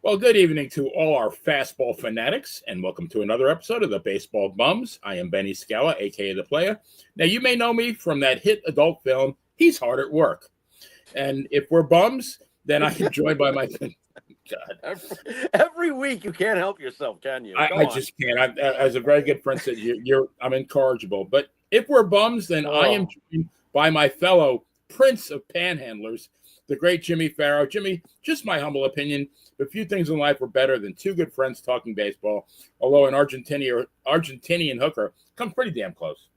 Well, good evening to all our fastball fanatics, and welcome to another episode of the Baseball Bums. I am Benny Scala, aka the Playa. Now, you may know me from that hit adult film, He's Hard at Work. And if we're bums, then I am joined by my God. Every week you can't help yourself, can you? I just can't. As a very good friend said, I'm incorrigible. But if we're bums, then I am joined by my fellow Prince of Panhandlers, the great Jimmy Pharaoh. Jimmy, just my humble opinion, but few things in life are better than two good friends talking baseball, although an Argentinian hooker comes pretty damn close.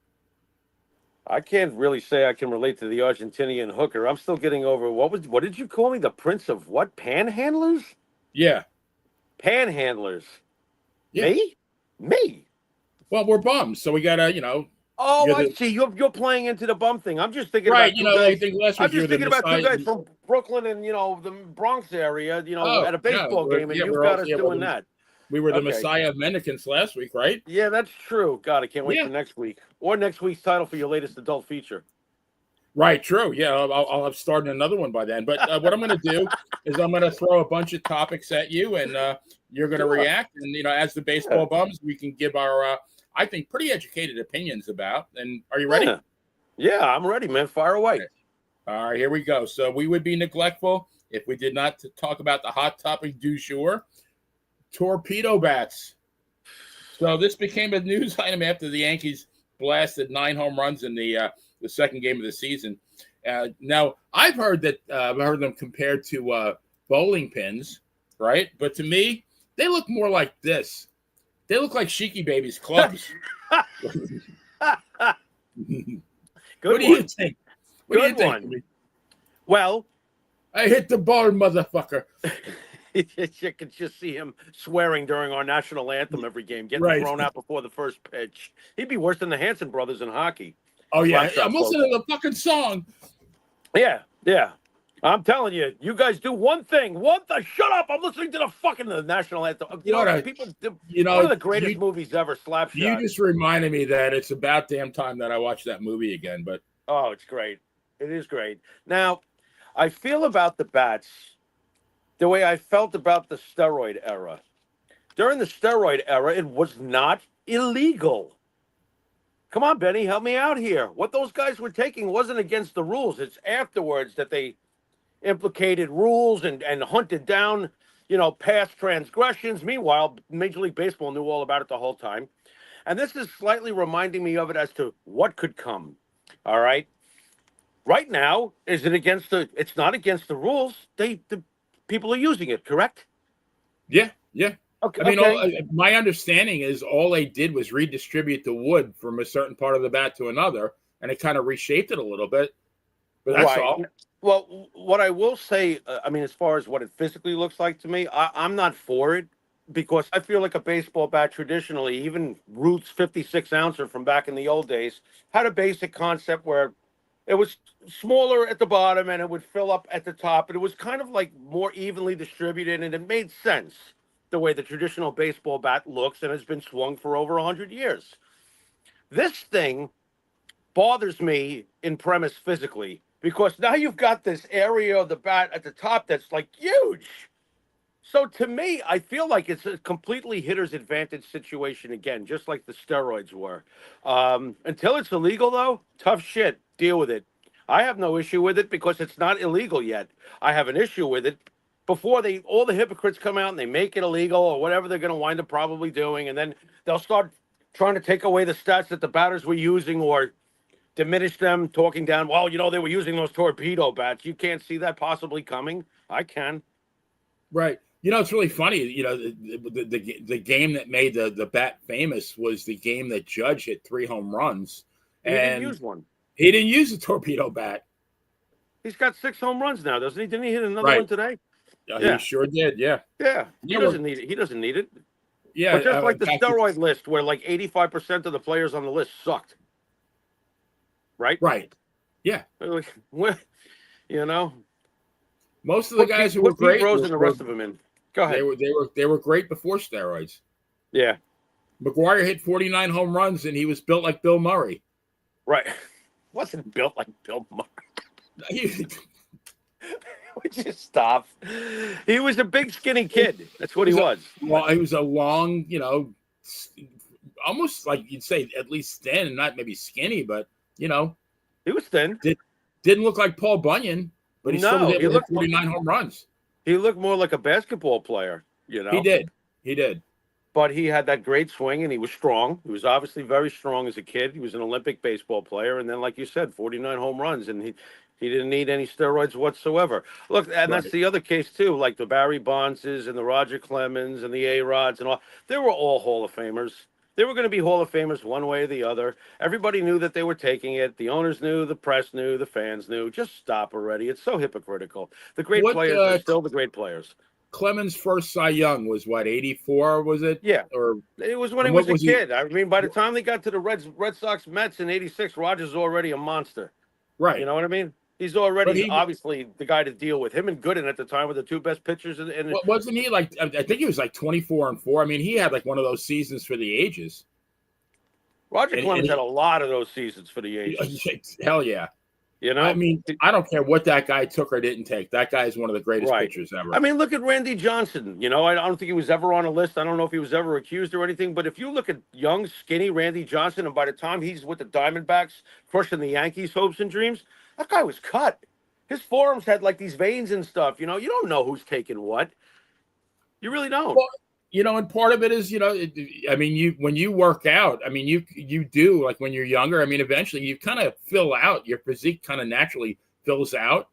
I can't really say I can relate to the Argentinian hooker. I'm still getting over what did you call me? The Prince of what? Panhandlers? Yeah. Panhandlers. Yeah. Me? Well, we're bums, so we gotta, Oh, I see. You're playing into the bum thing. I'm just thinking right. about two guys. Think last week I'm just thinking about two guys from Brooklyn and the Bronx area, at a baseball game, and you've got us doing that. We were the Messiah of Mendicants last week, right? Yeah, that's true. God, I can't wait for next week. Or next week's title for your latest adult feature. Right, true. Yeah, I'll have started another one by then. But what I'm going to do is I'm going to throw a bunch of topics at you, and you're going to react. And, as the baseball bums, we can give our, I think, pretty educated opinions about. And are you ready? Yeah, I'm ready, man. Fire away. Okay. All right, here we go. So we would be neglectful if we did not talk about the hot topic du jour. Torpedo bats. So this became a news item after the Yankees blasted 9 home runs in the second game of the season. Now I've heard them compared to bowling pins, right? But to me, they look more like this. They look like Sheiky Baby's clubs. Good what do you think? What Good do you think? one. Well, I hit the ball, motherfucker. You could just see him swearing during our national anthem every game, getting thrown out before the first pitch. He'd be worse than the Hanson brothers in hockey. Oh, yeah. I'm listening to the fucking song. Yeah. I'm telling you, you guys do one thing. Shut up. I'm listening to the national anthem. One of the greatest movies ever, Slapshot. You just reminded me that it's about damn time that I watched that movie again. But oh, it's great. It is great. Now, I feel about the bats the way I felt about the steroid era. During the steroid era, it was not illegal. Come on, Benny, help me out here. What those guys were taking wasn't against the rules. It's afterwards that they implicated rules and hunted down, past transgressions. Meanwhile, Major League Baseball knew all about it the whole time. And this is slightly reminding me of it as to what could come. All right. Right now, it's not against the rules. The people are using it, correct? Yeah. Okay. I mean, my understanding is all they did was redistribute the wood from a certain part of the bat to another, and it kind of reshaped it a little bit. But that's all. Well, what I will say, as far as what it physically looks like to me, I'm not for it because I feel like a baseball bat traditionally, even Roots 56 ouncer from back in the old days, had a basic concept where it was smaller at the bottom and it would fill up at the top. And it was kind of like more evenly distributed, and it made sense the way the traditional baseball bat looks and has been swung for over 100 years. This thing bothers me in premise physically because now you've got this area of the bat at the top that's like huge. So to me, I feel like it's a completely hitter's advantage situation again, just like the steroids were. Until it's illegal, though, tough shit. Deal with it. I have no issue with it because it's not illegal yet. I have an issue with it before all the hypocrites come out and they make it illegal or whatever they're going to wind up probably doing, and then they'll start trying to take away the stats that the batters were using or diminish them, talking down, well, they were using those torpedo bats. You can't see that possibly coming. I can. Right. It's really funny. The game that made the bat famous was the game that Judge hit 3 home runs. He didn't use one. He didn't use the torpedo bat. He's got 6 home runs now, doesn't he? Didn't he hit another one today? He sure did, yeah. Yeah, he doesn't need it. He doesn't need it. Yeah. But just like the steroid list where like 85% of the players on the list sucked. Right? Right. Yeah. Most of the guys who were great. Rose and the rest of them in. Go ahead. They were great before steroids. Yeah. McGuire hit 49 home runs, and he was built like Bill Murray. Right. Wasn't built like Bill Murray. Would you stop? He was a big, skinny kid. That's what he was a was. he was a long, almost like you'd say at least thin, not maybe skinny, but you know, He was thin. didn't look like Paul Bunyan, but he still was No, able to hit 49 home runs. he looked more like a basketball player, you He know. did. He did. But he had that great swing, and he was strong. He was obviously very strong as a kid. He was an Olympic baseball player, and then, like you said, 49 home runs, and he didn't need any steroids whatsoever. Look, and that's Right. the other case too, like the Barry Bondses and the Roger Clemens and the A-Rods and all. They were all Hall of Famers. They were going to be Hall of Famers one way or the other. Everybody knew that they were taking it. The owners knew, the press knew, the fans knew. Just stop already. It's so hypocritical. The great What players are still the great players. Clemens' first Cy Young was what, 84, was it? Yeah. Or It was when he and was what a was he? kid. I mean, by the time they got to the Red Sox Mets in '86, Rogers was already a monster. You Right. know what I mean? He's But already he obviously the guy to deal with. Him and Gooden at the time were the two best pitchers. And wasn't he like, I think he was like 24-4. I mean, he had like one of those seasons for the ages. Roger And Clemens had a lot of those seasons for the ages. hell yeah. You know? I mean, I don't care what that guy took or didn't take. That guy is one of the greatest Right. pitchers ever. I mean, look at Randy Johnson. You know, I don't think he was ever on a list. I don't know if he was ever accused or anything. But if you look at young, skinny Randy Johnson, and by the time he's with the Diamondbacks, crushing the Yankees' hopes and dreams, that guy was cut. His forearms had like these veins and stuff. You know, you don't know who's taking what. You really don't. Well, and part of it is, I mean, when you work out, I mean, you do, like when you're younger, I mean, eventually you kind of fill out, your physique kind of naturally fills out.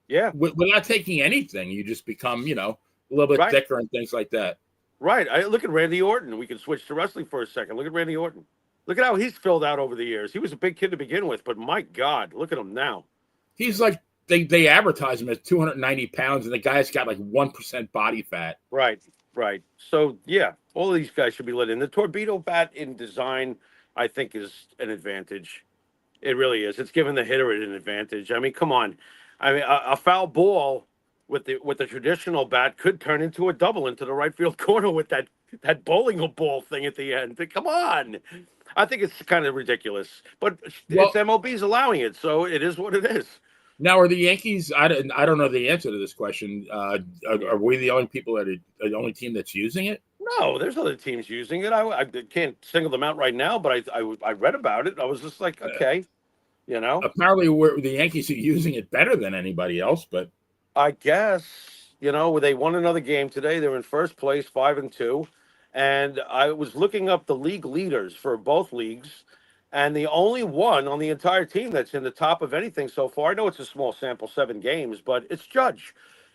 Yeah. Without taking anything, you just become, a little bit thicker and things like that. Right. I look at Randy Orton. We can switch to wrestling for a second. Look at Randy Orton. Look at how he's filled out over the years. He was a big kid to begin with, but my God, look at him now. He's like, they advertise him as 290 pounds, and the guy's got like 1% body fat. Right. Right. So, yeah, all of these guys should be let in. The torpedo bat in design, I think, is an advantage. It really is. It's giving the hitter an advantage. I mean, come on. I mean, a foul ball with the traditional bat could turn into a double into the right field corner with that bowling ball thing at the end. Come on. I think it's kind of ridiculous, but it's MLB's allowing it, so it is what it is. Now, are the Yankees? I don't know the answer to this question. Are we the only people the only team that's using it? No, there's other teams using it. I can't single them out right now, but I read about it. I was just like, okay, Apparently, the Yankees are using it better than anybody else, but I guess they won another game today. They're in first place, 5-2, and I was looking up the league leaders for both leagues. And the only one on the entire team that's in the top of anything so far, I know it's a small sample, 7 games, but it's Judge.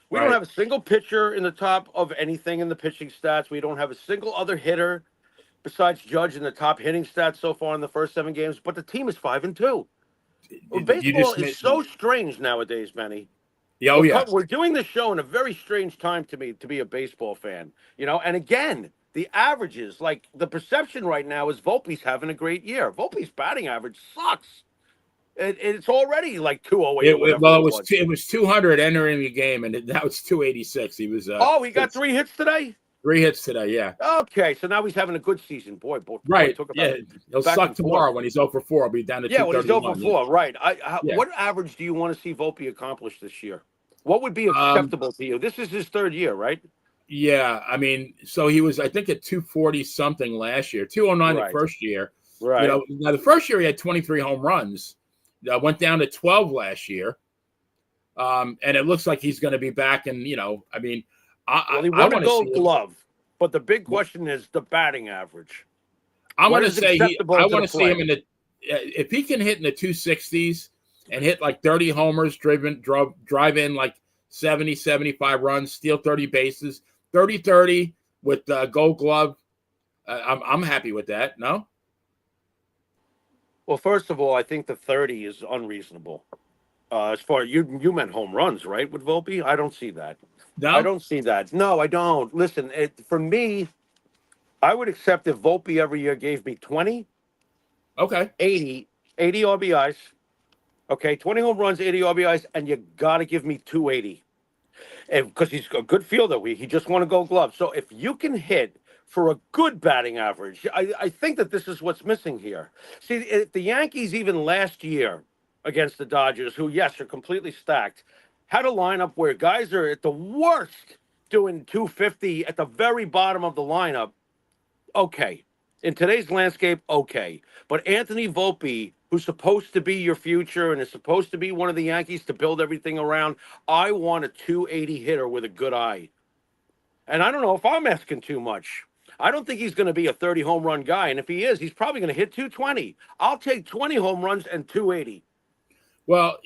We don't have a single pitcher in the top of anything in the pitching stats. We don't have a single other hitter besides Judge in the top hitting stats so far in the first 7 games, but the team is 5-2. Baseball is so strange nowadays, Benny. Oh, yeah. We're doing this show in a very strange time to me to be a baseball fan, and again, the averages, like the perception right now is Volpe's having a great year. Volpe's batting average sucks. It's already like 208. It was 200 entering the game, and now it's 286. He was. He got 3 hits today. 3 hits today, yeah. Okay, so now he's having a good season, boy. Right. He'll suck tomorrow when he's 0-4. He'll be down to 231. When he's 0-4, right. What average do you want to see Volpe accomplish this year? What would be acceptable to you? This is his 3rd year, right? Yeah, I mean, so he was, I think, at 240 something last year, 209 the first year. Right. Now the first year he had 23 home runs. Went down to 12 last year, and it looks like he's going to be back. And he won a Gold Glove, but the big question is the batting average. I'm going to say I want to see him in the if he can hit in the 260s and hit like 30 homers, drive in like 70, 75 runs, steal 30 bases, 30-30 with Gold Glove. I'm happy with that. No. Well, first of all, I think the 30 is unreasonable. As far as you meant home runs, right, with Volpe? I don't see that. No? I don't see that. No, I don't. Listen, for me, I would accept if Volpe every year gave me 20, 80 RBIs, 20 home runs, 80 RBIs, and you got to give me 280. Because he's a good fielder. He just won a Gold Glove. So if you can hit for a good batting average, I think that this is what's missing here. See, if the Yankees, even last year against the Dodgers, who, yes, are completely stacked, had a lineup where guys are at the worst doing 250 at the very bottom of the lineup, okay. In today's landscape, okay. But Anthony Volpe, who's supposed to be your future and is supposed to be one of the Yankees to build everything around, I want a 280 hitter with a good eye. And I don't know if I'm asking too much. I don't think he's going to be a 30 home run guy. And if he is, he's probably going to hit 220. I'll take 20 home runs and 280. Well,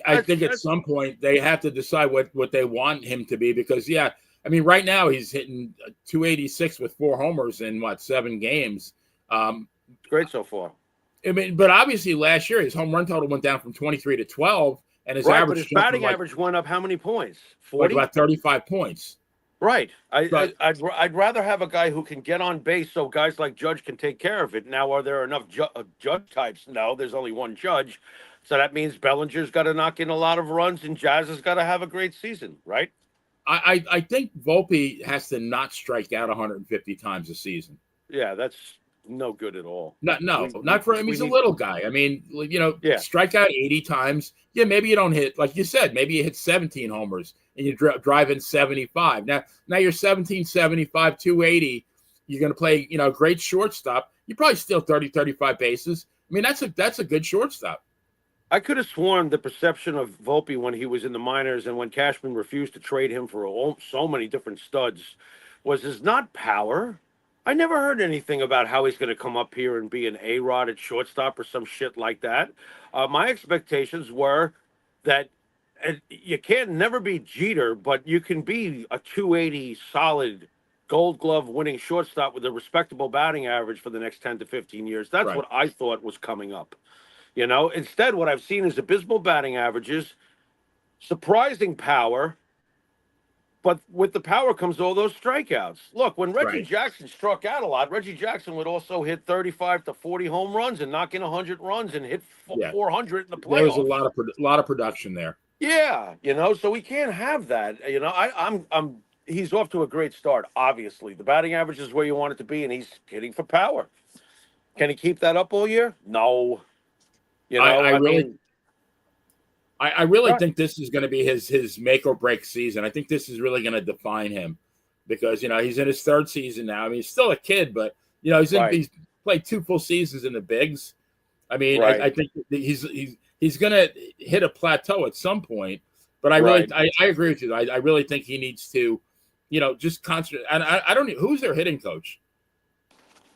I think at That's some point they have to decide what they want him to be because, yeah, I mean, right now he's hitting 286 with 4 homers in what 7 games. great so far. I mean, but obviously last year his home run total went down from 23 to 12, and his Right, but his average jumped from batting average went up how many points? like 40? about 35 points. Right. But I'd rather have a guy who can get on base so guys like Judge can take care of it. Now, are there enough Judge types? No, there's only one Judge. So that means Bellinger's got to knock in a lot of runs and Jazz has got to have a great season, right? I think Volpe has to not strike out 150 times a season. Yeah, that's no good at all. Not for him. He's a little guy. I mean, Yeah. strike out 80 times. Yeah, maybe you don't hit, like you said, maybe you hit 17 homers and you drive in 75. Now you're 17, 75, 280. You're going to play, great shortstop. You probably steal 30, 35 bases. I mean, that's a good shortstop. I could have sworn the perception of Volpe when he was in the minors and when Cashman refused to trade him for so many different studs was his not power. I never heard anything about how he's going to come up here and be an A-Rod at shortstop or some shit like that. My expectations were that you can't never be Jeter, but you can be a 280 solid Gold Glove winning shortstop with a respectable batting average for the next 10 to 15 years. That's Right. what I thought was coming up. Instead, what I've seen is abysmal batting averages, surprising power, but with the power comes all those strikeouts. Look, when Reggie Right. Jackson struck out a lot, Reggie Jackson would also hit 35 to 40 home runs and knock in 100 runs and hit Yeah. 400 in the There was a playoffs. lot of production there. Yeah, so we can't have that. I'm he's off to a great start. Obviously, the batting average is where you want it to be, and he's hitting for power. Can he keep that up all year? No. I really Right. think this is going to be his make or break season. I think this is really going to define him because he's in his 3rd season now. I mean, he's still a kid, but Right. he's played 2 full seasons in the bigs. I mean, Right. I think he's going to hit a plateau at some point. But I Right. really I agree with you. I really think he needs to, just concentrate. And I don't know who's their hitting coach.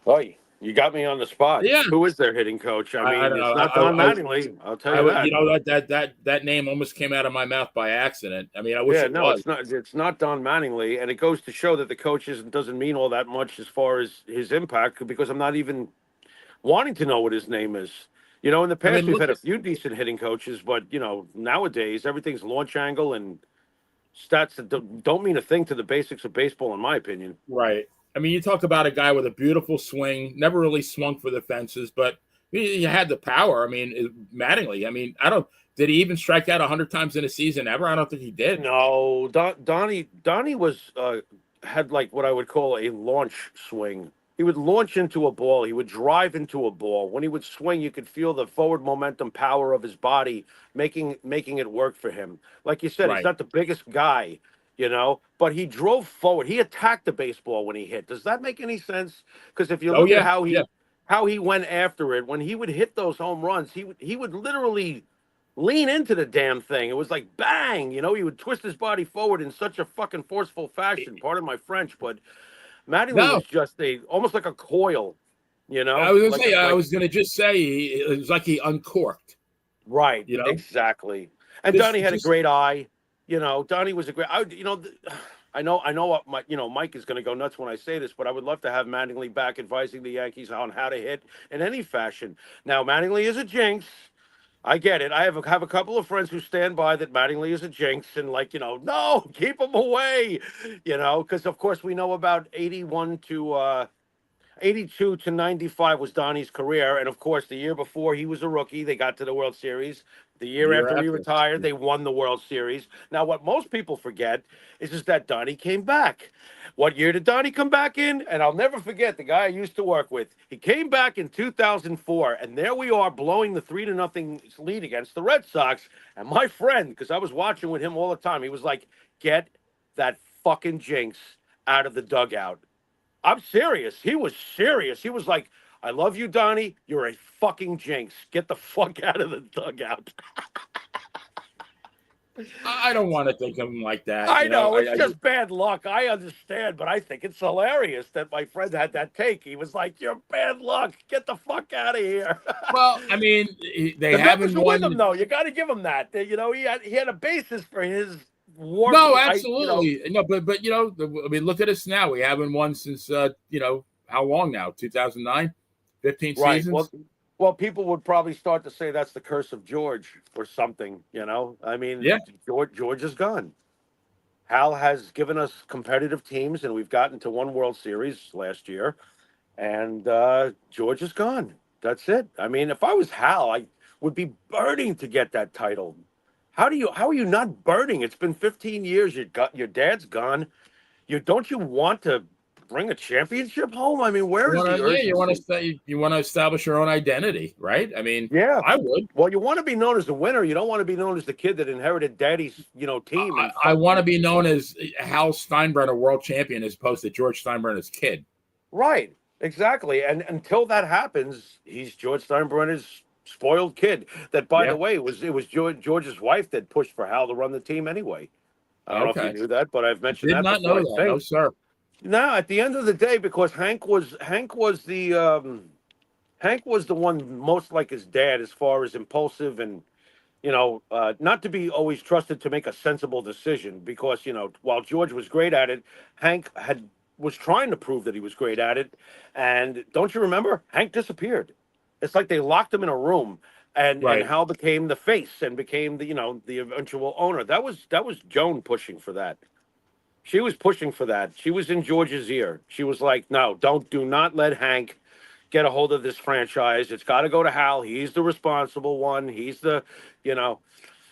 Oy, you got me on the spot. Yeah. Who is their hitting coach? I mean, don't it's know. not Don Mattingly. I'll tell you that. That name almost came out of my mouth by accident. I mean, I wish Yeah, it no, was. it's not. It's not Don Mattingly, and it goes to show that the coach doesn't mean all that much as far as his impact because I'm not even wanting to know what his name is. In the past we've had a few decent hitting coaches, but nowadays everything's launch angle and stats that don't mean a thing to the basics of baseball, in my opinion. Right. I mean, you talk about a guy with a beautiful swing, never really swung for the fences, but he had the power. I mean, Mattingly. I mean, did he even strike out 100 times in a season ever? I don't think he did. No, Donnie was had like what I would call a launch swing. He would launch into a ball. He would drive into a ball. When he would swing, you could feel the forward momentum power of his body making it work for him. Like you said, Right. he's not the biggest guy, but he drove forward. He attacked the baseball when he hit. Does that make any sense? Because if you look at how he went after it, when he would hit those home runs, he would literally lean into the damn thing. It was like bang, he would twist his body forward in such a fucking forceful fashion. Pardon my French, but Mattingly was just almost like a coil, I was gonna just say it was like he uncorked. Right. Exactly. And Donnie had a great eye. Donnie was a great. I know what Mike is going to go nuts when I say this, but I would love to have Mattingly back advising the Yankees on how to hit in any fashion. Now Mattingly is a jinx. I get it. I have a couple of friends who stand by that Mattingly is a jinx and no, keep him away, because of course we know about 82 to 95 was Donnie's career. And of course, the year before he was a rookie, they got to the World Series. The year after he retired, they won the World Series. Now, what most people forget is that Donnie came back. What year did Donnie come back in? And I'll never forget the guy I used to work with. He came back in 2004, and there we are blowing the 3-0 lead against the Red Sox. And my friend, because I was watching with him all the time, he was like, "Get that fucking jinx out of the dugout." I'm serious. He was serious. He was like, "I love you, Donnie. You're a fucking jinx. Get the fuck out of the dugout." I don't want to think of him like that. I know, it's just bad luck. I understand, but I think it's hilarious that my friend had that take. He was like, "You're bad luck. Get the fuck out of here." Well, I mean, they The haven't numbers are won. with him, though. You got to give him that. He had a basis for his war. No, absolutely. No, but I mean, look at us now. We haven't won since how long now? 2009, 15 right. seasons. Well, people would probably start to say that's the curse of George or something. I mean, Yeah. George is gone. Hal has given us competitive teams, and we've gotten to one World Series last year, and George is gone. That's it. I mean, if I was Hal, I would be burning to get that title. How are you not burning? It's been 15 years. Your dad's gone. Don't you want to bring a championship home? I mean, where is the urgency? You want to establish your own identity, right? I mean, yeah, I would. Well, you want to be known as the winner. You don't want to be known as the kid that inherited daddy's, team. I want to be known as Hal Steinbrenner, world champion, as opposed to George Steinbrenner's kid. Right, exactly. And until that happens, he's George Steinbrenner's spoiled kid. That, by the way, it was George's wife that pushed for Hal to run the team anyway. I don't know if you knew that, but I've mentioned that before. Did not know that. No, sir. No, at the end of the day, because Hank was the one most like his dad as far as impulsive and not to be always trusted to make a sensible decision. Because while George was great at it, Hank was trying to prove that he was great at it. And don't you remember? Hank disappeared. It's like they locked him in a room. And Hal became the face and became the eventual owner. That was Joan pushing for that. She was pushing for that. She was in George's ear. She was like, "No, do not let Hank get a hold of this franchise. It's got to go to Hal. He's the responsible one. He's the,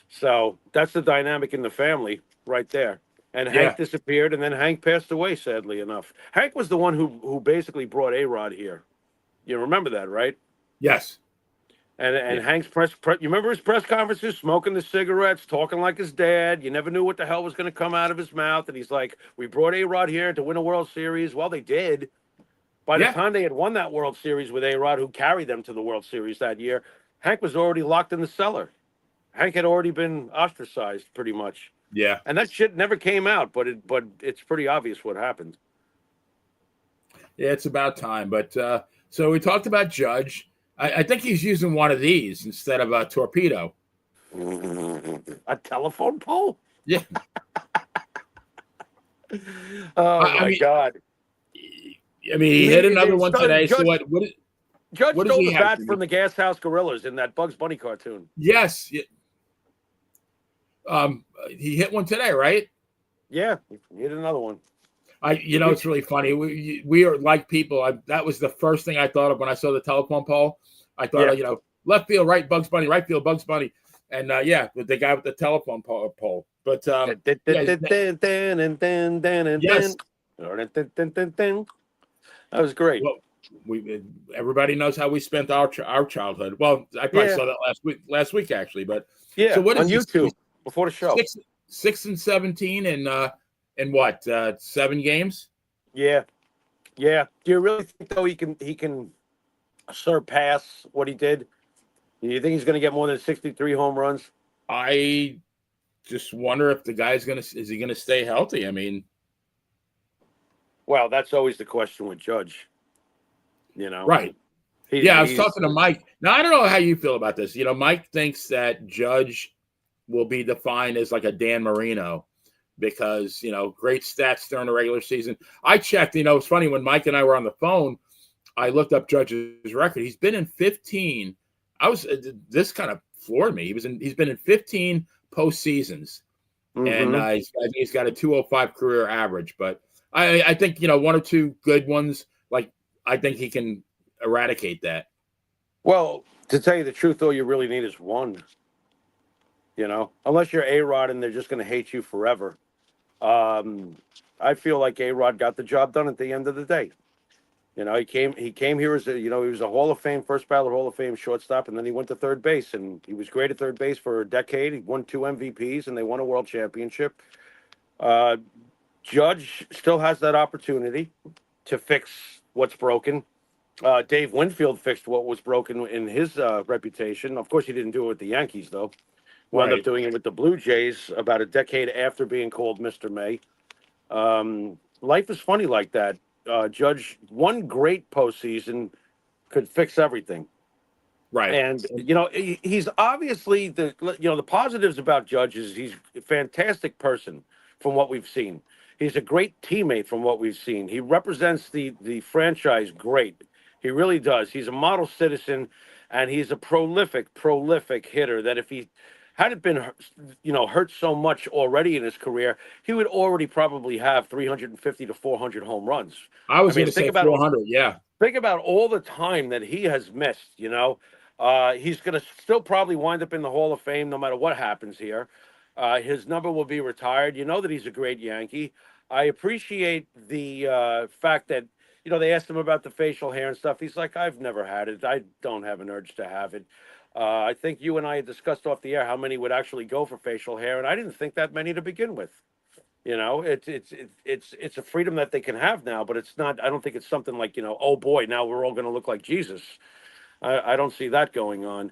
So that's the dynamic in the family right there. And Hank disappeared, and then Hank passed away, sadly enough. Hank was the one who basically brought A-Rod here. You remember that, right? Yes. And Hank's you remember his press conferences, smoking the cigarettes, talking like his dad. You never knew what the hell was going to come out of his mouth. And he's like, "We brought A-Rod here to win a World Series." Well, they did. By the time they had won that World Series with A-Rod, who carried them to the World Series that year, Hank was already locked in the cellar. Hank had already been ostracized pretty much. Yeah. And that shit never came out, but it's pretty obvious what happened. Yeah, it's about time. But so we talked about Judge. I think he's using one of these instead of a torpedo. A telephone pole? Yeah. Oh, my God. I mean, he hit another one today. Judge, so what stole the bat from the Gas House Gorillas in that Bugs Bunny cartoon. Yes. He hit one today, right? Yeah, he hit another one. It's really funny. We are like people. That was the first thing I thought of when I saw the telephone pole. I thought, left field, right, Bugs Bunny, right field, Bugs Bunny. And with the guy with the telephone pole. But yes. That was great. Well, everybody knows how we spent our childhood. Well, I probably saw that last week actually. But so what on YouTube before the show? 6-17 in what 7 games? Yeah. Do you really think though he can surpass what he did? Do you think he's going to get more than 63 home runs? I just wonder if the guy's is he going to stay healthy? I mean, well, that's always the question with Judge. Right. I was talking to Mike. Now, I don't know how you feel about this. Mike thinks that Judge will be defined as like a Dan Marino because, great stats during the regular season. I checked, it's funny when Mike and I were on the phone, I looked up Judge's record. He's been in 15. This kind of floored me. He's been in 15 postseasons, and I think he's got a 205 career average. But I think one or two good ones. Like I think he can eradicate that. Well, to tell you the truth, all you really need is one. unless you're A-Rod and they're just going to hate you forever. Um, I feel like A-Rod got the job done at the end of the day. He came here as he was a Hall of Fame, first ballot Hall of Fame shortstop, and then he went to third base, and he was great at third base for a decade. He won 2 MVPs, and they won a world championship. Uh, Judge still has that opportunity to fix what's broken. Dave Winfield fixed what was broken in his reputation. Of course, he didn't do it with the Yankees, though. Wound up Right. doing it with the Blue Jays about a decade after being called Mr. May. Life is funny like that. Judge, one great postseason could fix everything. Right. And he's obviously the positives about Judge is he's a fantastic person from what we've seen. He's a great teammate from what we've seen. He represents the franchise great. He really does. He's a model citizen, and he's a prolific hitter. That if he hadn't been hurt so much already in his career, he would already probably have 350 to 400 home runs. I I was going mean, to say 400. Yeah. think about all the time that he has missed. He's going to still probably wind up in the Hall of Fame no matter what happens here. His number will be retired. You know that he's a great Yankee. I appreciate the fact that they asked him about the facial hair and stuff. He's like, I've never had it. I don't have an urge to have it. I think you and I had discussed off the air how many would actually go for facial hair, and I didn't think that many to begin with. It's a freedom that they can have now, but it's not. I don't think it's something like oh boy, now we're all going to look like Jesus. I don't see that going on.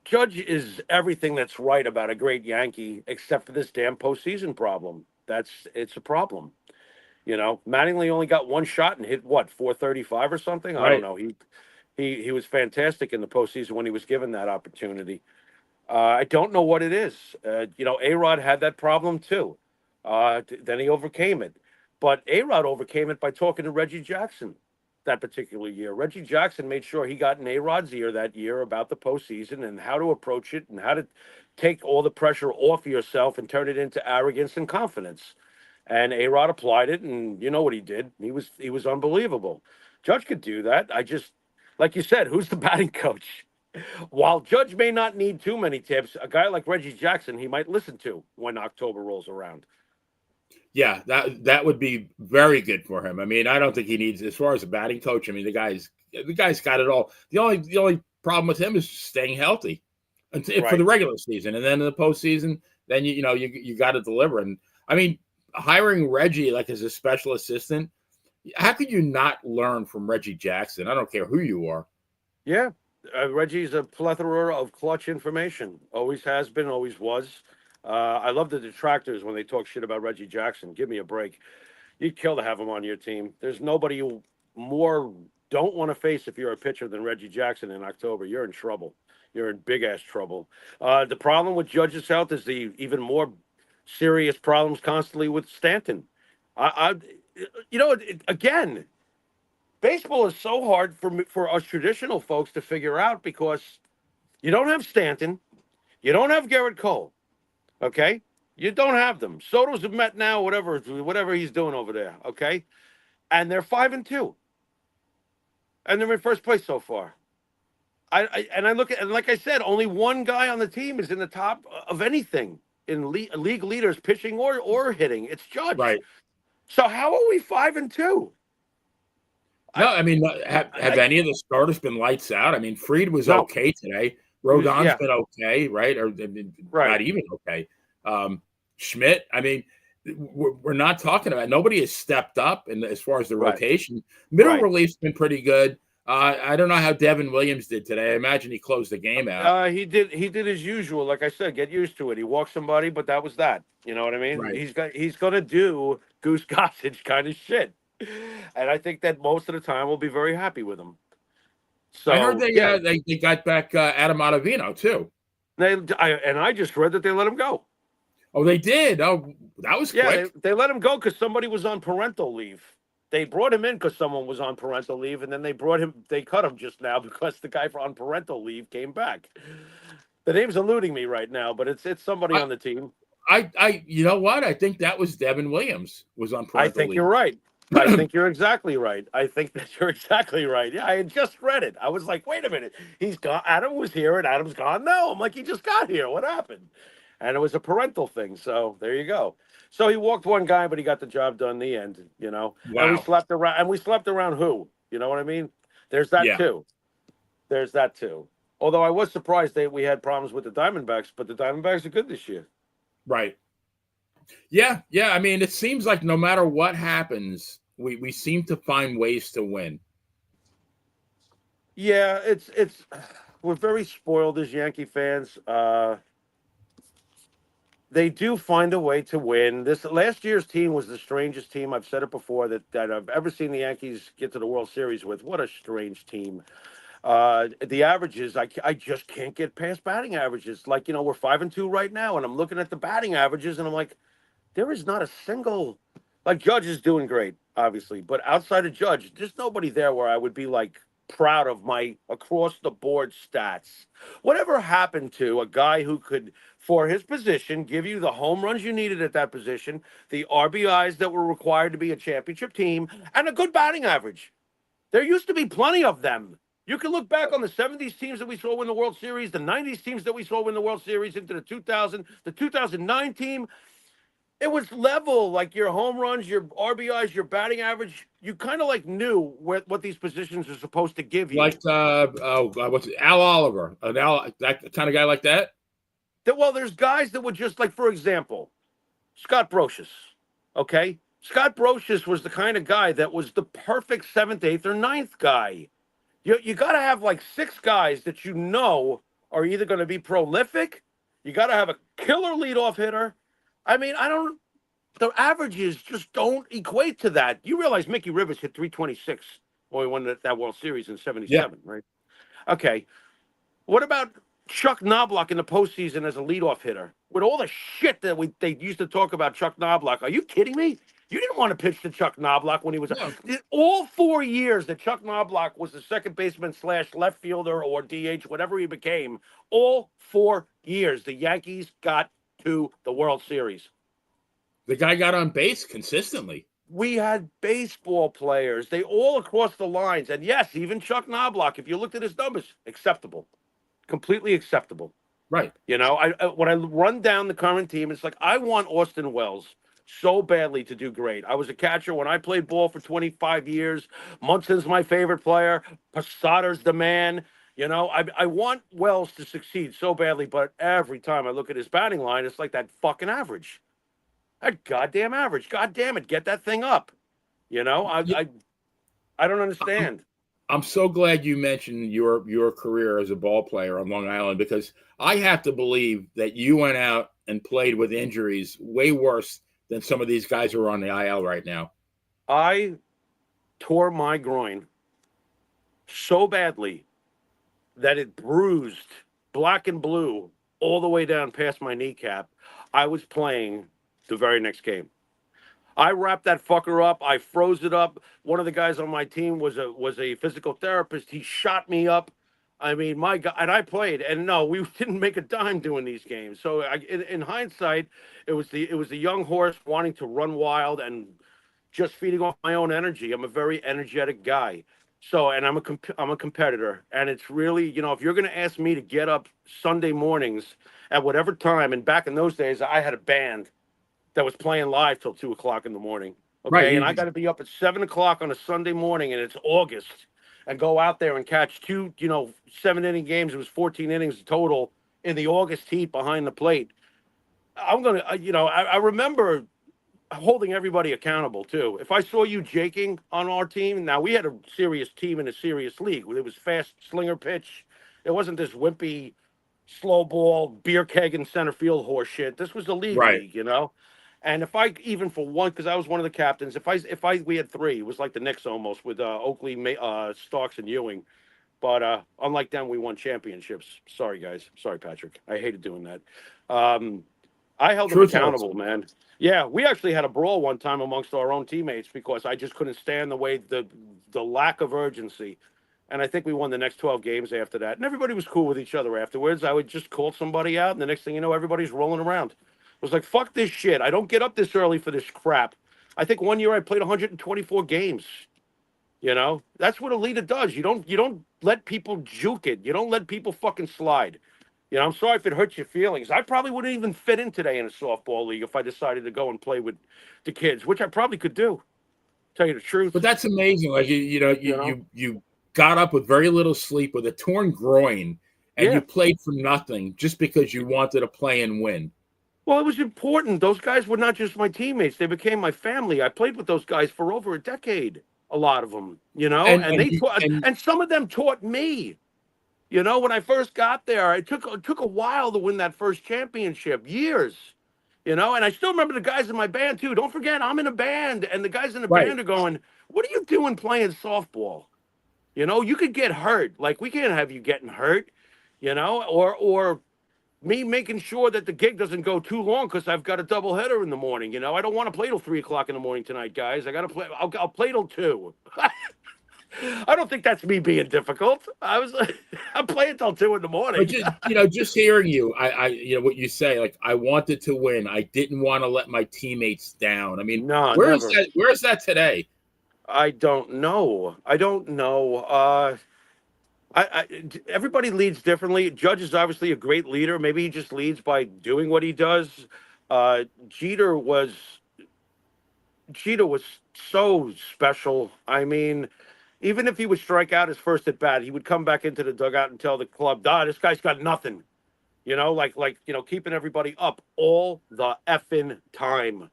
Judge is everything that's right about a great Yankee, except for this damn postseason problem. It's a problem. Mattingly only got one shot and hit what 435 or something. I don't Right. know. He was fantastic in the postseason when he was given that opportunity. I don't know what it is. A-Rod had that problem too. Then he overcame it. But A-Rod overcame it by talking to Reggie Jackson that particular year. Reggie Jackson made sure he got in A-Rod's ear that year about the postseason and how to approach it and how to take all the pressure off yourself and turn it into arrogance and confidence. And A-Rod applied it, and you know what he did. He was unbelievable. Judge could do that. Like you said, who's the batting coach? While Judge may not need too many tips, a guy like Reggie Jackson, he might listen to when October rolls around. Yeah, that would be very good for him. I mean, I don't think he needs, as far as a batting coach. I mean, the guy's got it all. The only problem with him is staying healthy for the Right. regular season, and then in the postseason, then you got to deliver. And I mean, hiring Reggie like as a special assistant, how could you not learn from Reggie Jackson? I don't care who you are. Yeah. Reggie's a plethora of clutch information. Always has been, always was. I love the detractors when they talk shit about Reggie Jackson. Give me a break. You'd kill to have him on your team. There's nobody you more don't want to face if you're a pitcher than Reggie Jackson in October. You're in trouble. You're in big ass trouble. The problem with Judge's health is the even more serious problems constantly with Stanton. I again, baseball is so hard for us traditional folks to figure out because you don't have Stanton, you don't have Garrett Cole, okay? You don't have them. Soto's a Met now, whatever he's doing over there, okay? And they're 5-2, and they're in first place so far. I look at, and like I said, only one guy on the team is in the top of anything in league leaders, pitching or hitting. It's Judge. Right. So how are we 5-2? No, I, I mean, have I any of the starters been lights out? I mean, Fried was no, okay today. he was Rodon's been okay, right? Or right, not even okay. Schmidt, I mean, we're not talking about, nobody has stepped up in as far as the right, rotation. Middle right. relief's been pretty good. I don't know how Devin Williams did today. I imagine he closed the game out. He did his usual. Like I said, get used to it. He walked somebody, but that was that. You know what I mean? Right. He's gonna do Goose Gossage kind of shit, and I think that most of the time we'll be very happy with him. I heard So yeah, they got back Adam Ottavino too. I just read that they let him go. Oh, they did. Oh, that was Yeah, quick. they let him go because somebody was on parental leave. They brought him in because someone was on parental leave, and then they cut him just now because the guy on parental leave came back. The name's eluding me right now, but it's somebody I, on the team. you know what? I think that was Devin Williams was on I parental think you're leave. right. I think you're exactly right. I think that you're exactly right. Yeah, I had just read it. I was like, wait a minute. He's gone. Adam was here and Adam's gone. No, I'm like, he just got here. What happened? And it was a parental thing. So there you go. So he walked one guy, but he got the job done in the end, And we Wow. slept around who? You know what I mean? There's that Yeah. too. There's that too. Although I was surprised that we had problems with the Diamondbacks, but the Diamondbacks are good this year. Right. Yeah. Yeah. I mean, it seems like no matter what happens, we seem to find ways to win. Yeah, it's we're very spoiled as Yankee fans. They do find a way to win. This last year's team was the strangest team. I've said it before that I've ever seen the Yankees get to the World Series with. What a strange team. The averages, I just can't get past batting averages. Like, we're 5-2 right now, and I'm looking at the batting averages, and I'm like, there is not a single, like, Judge is doing great, obviously, but outside of Judge, there's nobody there where I would be like proud of my across the board stats. Whatever happened to a guy who could, for his position, give you the home runs you needed at that position, the RBIs that were required to be a championship team, and a good batting average? There used to be plenty of them. You can look back on the 70s teams that we saw win the World Series, the 90s teams that we saw win the World Series, into the 2009 team. It was level, like your home runs, your RBIs, your batting average. You kind of like knew what these positions are supposed to give you. Like what's it, Al Oliver, that kind of guy like that. Well, there's guys that would just like, for example, Scott Brocious. Okay, Scott Brocious was the kind of guy that was the perfect seventh, eighth, or ninth guy. You got to have like six guys that are either going to be prolific. You got to have a killer leadoff hitter. I mean, I don't. The averages just don't equate to that. You realize Mickey Rivers hit 326 when we won that World Series in Yeah. '77, right? Okay. What about Chuck Knobloch in the postseason as a leadoff hitter? With all the shit that they used to talk about Chuck Knobloch, are you kidding me? You didn't want to pitch to Chuck Knobloch when he was No. all 4 years that Chuck Knobloch was the second baseman / left fielder or DH, whatever he became. All 4 years, the Yankees got to the World Series. The guy got on base consistently. We had baseball players. They all across the lines. And yes, even Chuck Knobloch, if you looked at his numbers, acceptable. Completely acceptable. Right. When I run down the current team, it's like I want Austin Wells so badly to do great. I was a catcher when I played ball for 25 years. Munson's my favorite player. Posada's the man. I want Wells to succeed so badly, but every time I look at his batting line, it's like that fucking average. That goddamn average. God damn it, get that thing up. I don't understand. I'm so glad you mentioned your career as a ball player on Long Island, because I have to believe that you went out and played with injuries way worse than some of these guys who are on the IL right now. I tore my groin so badly that it bruised black and blue all the way down past my kneecap. I was playing the very next game. I wrapped that fucker up. I froze it up. One of the guys on my team was a physical therapist. He shot me up. I mean, my God, and I played. And no, we didn't make a dime doing these games. So in hindsight, it was the young horse wanting to run wild and just feeding off my own energy. I'm a very energetic guy. So, and I'm a competitor, and it's really, if you're going to ask me to get up Sunday mornings at whatever time, and back in those days, I had a band that was playing live till 2 o'clock in the morning. Okay. And I Right. got to be up at 7 o'clock on a Sunday morning, and it's August, and go out there and catch two, 7 inning games. It was 14 innings total in the August heat behind the plate. I'm going to, I remember holding everybody accountable too. If I saw you jaking on our team, now we had a serious team in a serious league. It was fast slinger pitch. It wasn't this wimpy, slow ball, beer keg in center field horse shit. This was a Right. league. And if I even for one, because I was one of the captains, we had three. It was like the Knicks almost with Oakley, Starks, and Ewing. But unlike them, we won championships. Sorry, guys. Sorry, Patrick. I hated doing that. I held them Truth hurts. accountable, man. Yeah, we actually had a brawl one time amongst our own teammates because I just couldn't stand the lack of urgency. And I think we won the next 12 games after that. And everybody was cool with each other afterwards. I would just call somebody out, and the next thing you know, everybody's rolling around. It was like, fuck this shit. I don't get up this early for this crap. I think one year I played 124 games. You know, that's what a leader does. You don't let people juke it. You don't let people fucking slide. You know, I'm sorry if it hurts your feelings. I probably wouldn't even fit in today in a softball league if I decided to go and play with the kids, which I probably could do. Tell you the truth. But that's amazing. Like you know, You know. you got up with very little sleep with a torn groin, and you Yeah. played for nothing just because you wanted to play and win. Well, it was important. Those guys were not just my teammates; they became my family. I played with those guys for over a decade. A lot of them, you know, And and and they you taught, and and some of them taught me. You know, when I first got there, it took a while to win that first championship, years. You know, and I still remember the guys in my band too. Don't forget, I'm in a band, and the guys in the right. band are going, "What are you doing playing softball? You know, you could get hurt. Like we can't have you getting hurt. You know, or me making sure that the gig doesn't go too long because I've got a double header in the morning. You know, I don't want to play till 3 o'clock in the morning tonight, guys. I got to play. I'll play till 2. I don't think that's me being difficult. I'm playing till 2 in the But morning. just hearing you, what you say, like I wanted to win. I didn't want to let my teammates down. I mean, No, where is never. that? Where is that today? I don't know. I don't know. Everybody leads differently. Judge is obviously a great leader. Maybe he just leads by doing what he does. Uh, Jeter was Jeter was so special. I mean, even if he would strike out his first at bat, he would come back into the dugout and tell the club, this guy's got nothing." You know, keeping everybody up all the effing time.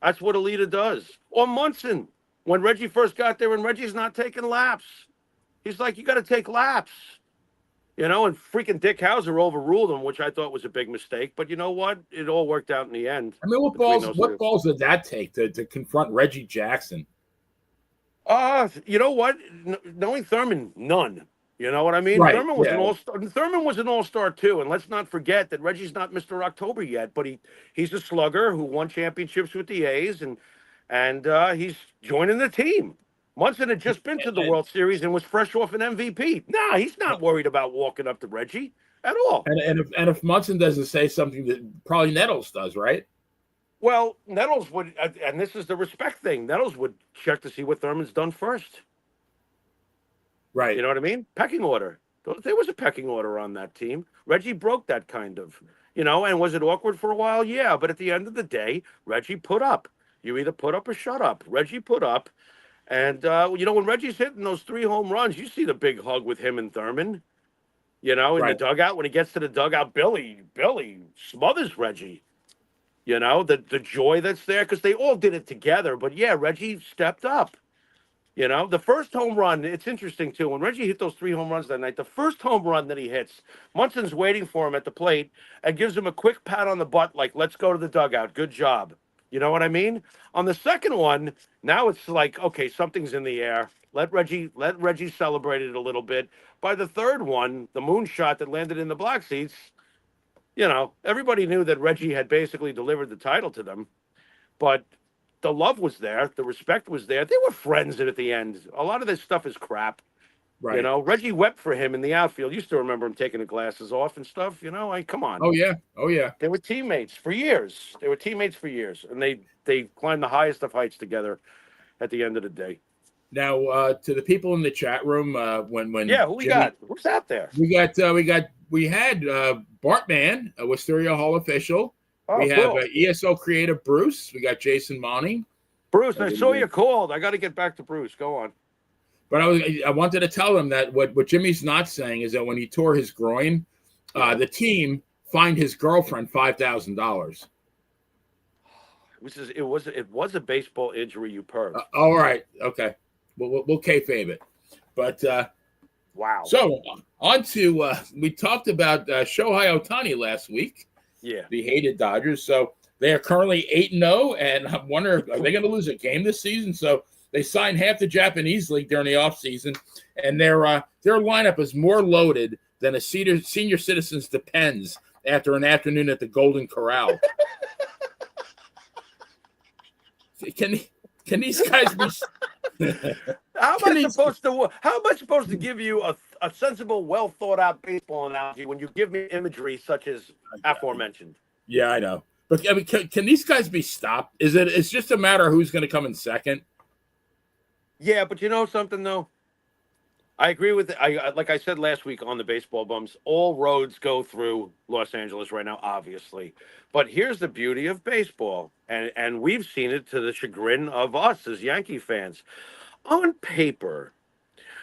That's what a leader does. Or Munson, when Reggie first got there, and Reggie's not taking laps, he's like, "You got to take laps." You know, and freaking Dick Hauser overruled him, which I thought was a big mistake. But you know what? It all worked out in the end I mean, between those what two. balls did that take to confront Reggie Jackson? You know what? Knowing Thurman, none. You know what I mean? Right. Yeah. Thurman was an all-star too, and let's not forget that Reggie's not Mr. October yet, but he's a slugger who won championships with the A's, and he's joining the team. Munson had just been to the And, World Series and was fresh off an MVP. Nah, he's not worried about walking up to Reggie at all. and if Munson doesn't say something, that probably Nettles does, right? Well, Nettles would, and this is the respect thing. Nettles would check to see what Thurman's done first. You Right. know what I mean? Pecking order. There was a pecking order on that team. Reggie broke that kind of, and was it awkward for a while? Yeah, but at the end of the day, Reggie put up. You either put up or shut up. Reggie put up. And, when Reggie's hitting those 3 home runs, you see the big hug with him and Thurman, in the Right. dugout. When he gets to the dugout, Billy smothers Reggie. The joy that's there because they all did it together. But yeah, Reggie stepped up. The first home run, it's interesting too. When Reggie hit those 3 home runs that night, the first home run that he hits, Munson's waiting for him at the plate and gives him a quick pat on the butt, like, "Let's go to the dugout. Good job." You know what I mean? On the second one, now it's like, okay, something's in the air. Let Reggie celebrate it a little bit. By the third one, the moonshot that landed in the black seats, everybody knew that Reggie had basically delivered the title to them. But the love was there, the respect was there. They were friends at the end. A lot of this stuff is crap. Right. Reggie wept for him in the outfield. You still remember him taking the glasses off and stuff. Come on. Oh yeah. Oh yeah. They were teammates for years. And they climbed the highest of heights together at the end of the day. Now, to the people in the chat room, when Yeah, who we Jimmy, got? Who's out there? we had Bartman, a Wisteria Hall official. Oh, We have cool. ESO creator Bruce. We got Jason Monty. Bruce, I saw you called. I got to get back to Bruce. Go on. But I wanted to tell him that what Jimmy's not saying is that when he tore his groin, the team fined his girlfriend $5,000. It was a baseball injury, you perv. All right, okay, we'll kayfabe it. But Wow. so on to we talked about Shohei Ohtani last week. Yeah. The hated Dodgers. So they are currently 8-0, and I wonder, are they going to lose a game this season? So they signed half the Japanese league during the offseason, and their lineup is more loaded than a senior citizen's Depends after an afternoon at the Golden Corral. Can these guys be? How am I supposed to give you a sensible, well thought out baseball analogy when you give me imagery such as aforementioned? Yeah, I know. But I mean, can these guys be stopped? Is it? It's just a matter of who's going to come in second. Yeah, but you know something though. I agree with like I said last week on the baseball bums. All roads go through Los Angeles right now, obviously. But here's the beauty of baseball, and we've seen it to the chagrin of us as Yankee fans. On paper,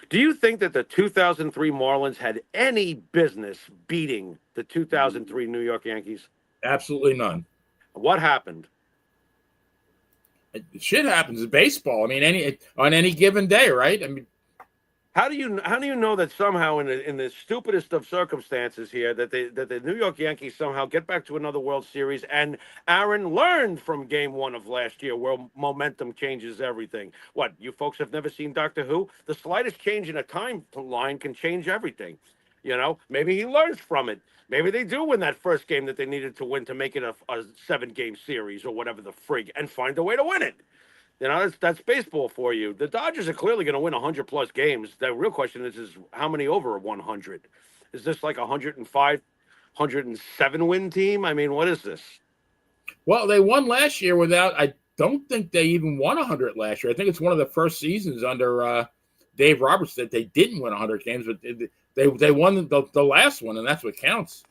do you think that the 2003 Marlins had any business beating the 2003 New York Yankees? Absolutely none. What happened? Shit happens in baseball. I mean, any given day, right? I mean, How do you know that somehow in the stupidest of circumstances here that the New York Yankees somehow get back to another World Series, and Aaron learned from Game 1 of last year where momentum changes everything. What, you folks have never seen Doctor Who? The slightest change in a timeline can change everything. You know, maybe he learns from it. Maybe they do win that first game that they needed to win to make it a 7-game series or whatever the frig, and find a way to win it. You know, that's baseball for you. The Dodgers are clearly going to win 100 plus games. The real question is how many over 100? Is this like 105, 107 win team? I mean, what is this? well, they won last year without. I don't think they even won 100 last year. I think it's one of the first seasons under Dave Roberts that they didn't win 100 games, but they won the last one, and that's what counts.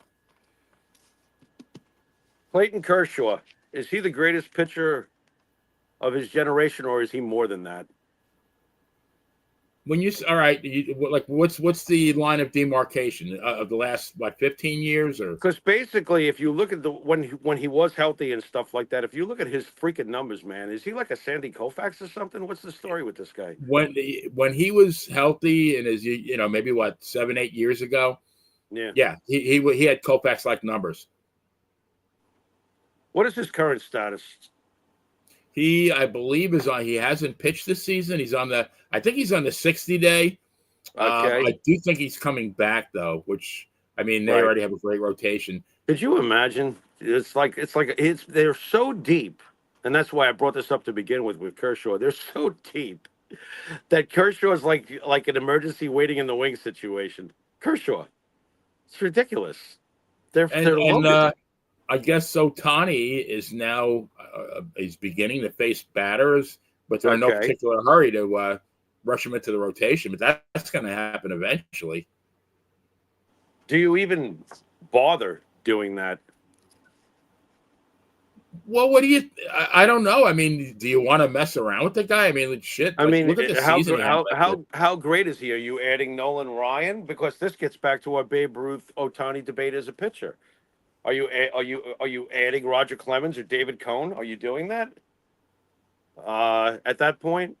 Clayton Kershaw, is he the greatest pitcher of his generation, or is he more than that? When you all right, like what's the line of demarcation of the last 15 years or Because basically, if you look at the when he was healthy and stuff like that, if you look at his freaking numbers, man, is he like a Sandy Koufax or something? What's the story with this guy? when he was healthy and as maybe 7-8 years ago, Yeah. yeah, he had Koufax like numbers. What is his current status? He, I believe, is on. He hasn't pitched this season. I think he's on the 60-day. Okay. I do think he's coming back though, which I mean they Right. already have a great rotation. Could you imagine? It's they're so deep, and that's why I brought this up to begin with Kershaw. They're so deep that Kershaw is like an emergency waiting in the wings situation. Kershaw, it's ridiculous. And They're loaded. I guess Otani is now he's beginning to face batters, but they're in no Okay. particular hurry to rush him into the rotation. But that's going to happen eventually. Do you even bother doing that? Well, what do you? I don't know. I mean, do you want to mess around with the guy? I mean, shit. I mean, look at the season. how great is he? Are you adding Nolan Ryan? Because this gets back to our Babe Ruth Otani debate as a pitcher. Are you adding Roger Clemens or David Cohn? Are you doing that? At that point,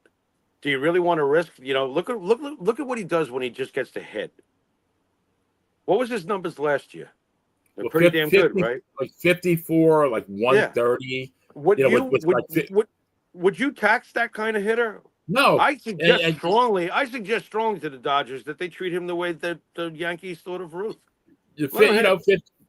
do you really want to risk? Look at what he does when he just gets to hit. What was his numbers last year? They're pretty damn good, right? Like 54, like 130. Yeah. Would you tax that kind of hitter? No, I suggest strongly to the Dodgers that they treat him the way that the Yankees thought of Ruth.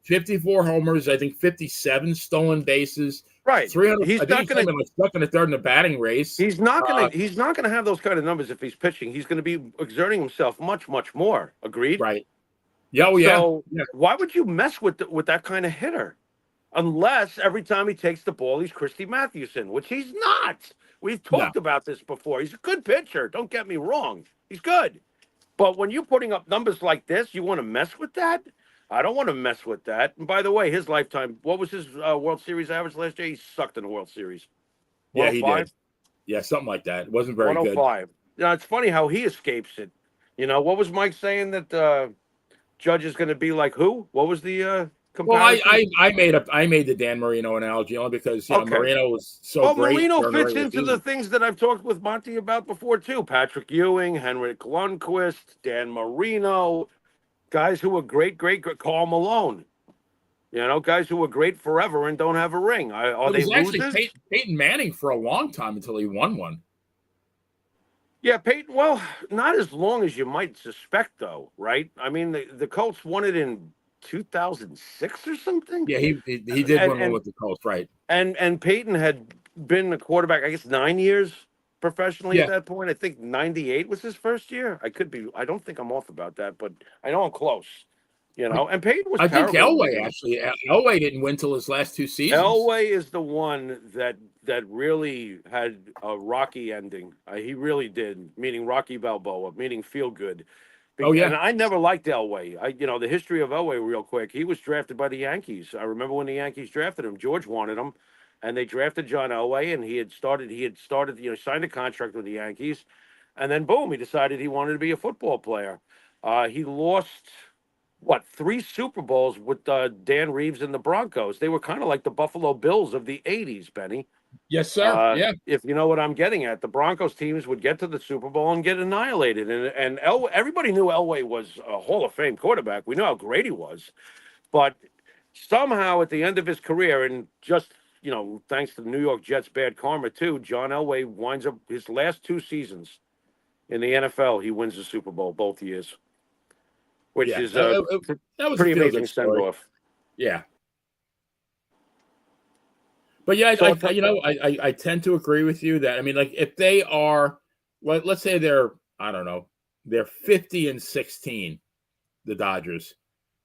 54 homers, I think 57 stolen bases. Right. 300. He's not going to stuck in the third in the batting race. He's not going to. He's not going to have those kind of numbers if he's pitching. He's going to be exerting himself much, much more. Agreed. Right. Yeah. Oh, yeah. So yeah. Why would you mess with that kind of hitter? Unless every time he takes the ball, he's Christy Mathewson, which he's not. We've talked about this before. He's a good pitcher. Don't get me wrong. He's good. But when you're putting up numbers like this, you want to mess with that? I don't want to mess with that. And by the way, his lifetime, what was his World Series average last year? He sucked in the World Series. Yeah, he did. Yeah, something like that. It wasn't very 105. good. It's funny how he escapes it. What was Mike saying that Judge is going to be like who? What was the comparison? Well, I made the Dan Marino analogy only because Marino was so great. Marino fits into the things that I've talked with Monty about before too. Patrick Ewing, Henrik Lundqvist, Dan Marino, guys who were great. Karl Malone. Guys who were great forever and don't have a ring. Are they losers? Actually Peyton Manning for a long time until he won one. Yeah, Peyton. Well, not as long as you might suspect, though, right? I mean, the Colts won it in 2006 or something. Yeah, he did win one with the Colts, right? And Peyton had been a quarterback, I guess, 9 years professionally at that point. I think 98 was his first year. I don't think I'm off about that, but I know I'm close. And Payton was I think terrible in the Elway beginning. actually. Elway didn't win till his last 2 seasons. Elway is the one that really had a rocky ending. He really did, meaning Rocky Balboa, meaning feel good. Oh And yeah, I never liked Elway. The history of Elway, real quick. He was drafted by the Yankees. I remember when the Yankees drafted him. George wanted him, and they drafted John Elway, and he had started, signed a contract with the Yankees, and then boom, he decided he wanted to be a football player. He lost what, 3 Super Bowls with Dan Reeves and the Broncos. They were kind of like the Buffalo Bills of the '80s, Benny. yes sir. Yeah, If you know what I'm getting at, the Broncos teams would get to the Super Bowl and get annihilated. And everybody knew Elway was a Hall of Fame quarterback. We know how great he was, but somehow at the end of his career, and just thanks to the New York Jets' bad karma too, John Elway winds up his last 2 seasons in the NFL. He wins the Super Bowl both years, which yeah. is That was a pretty feel amazing good send story. off. Yeah. But yeah, So I tend to agree with you that I mean, like if they are, let's say they're, I don't know, they're 50-16, the Dodgers.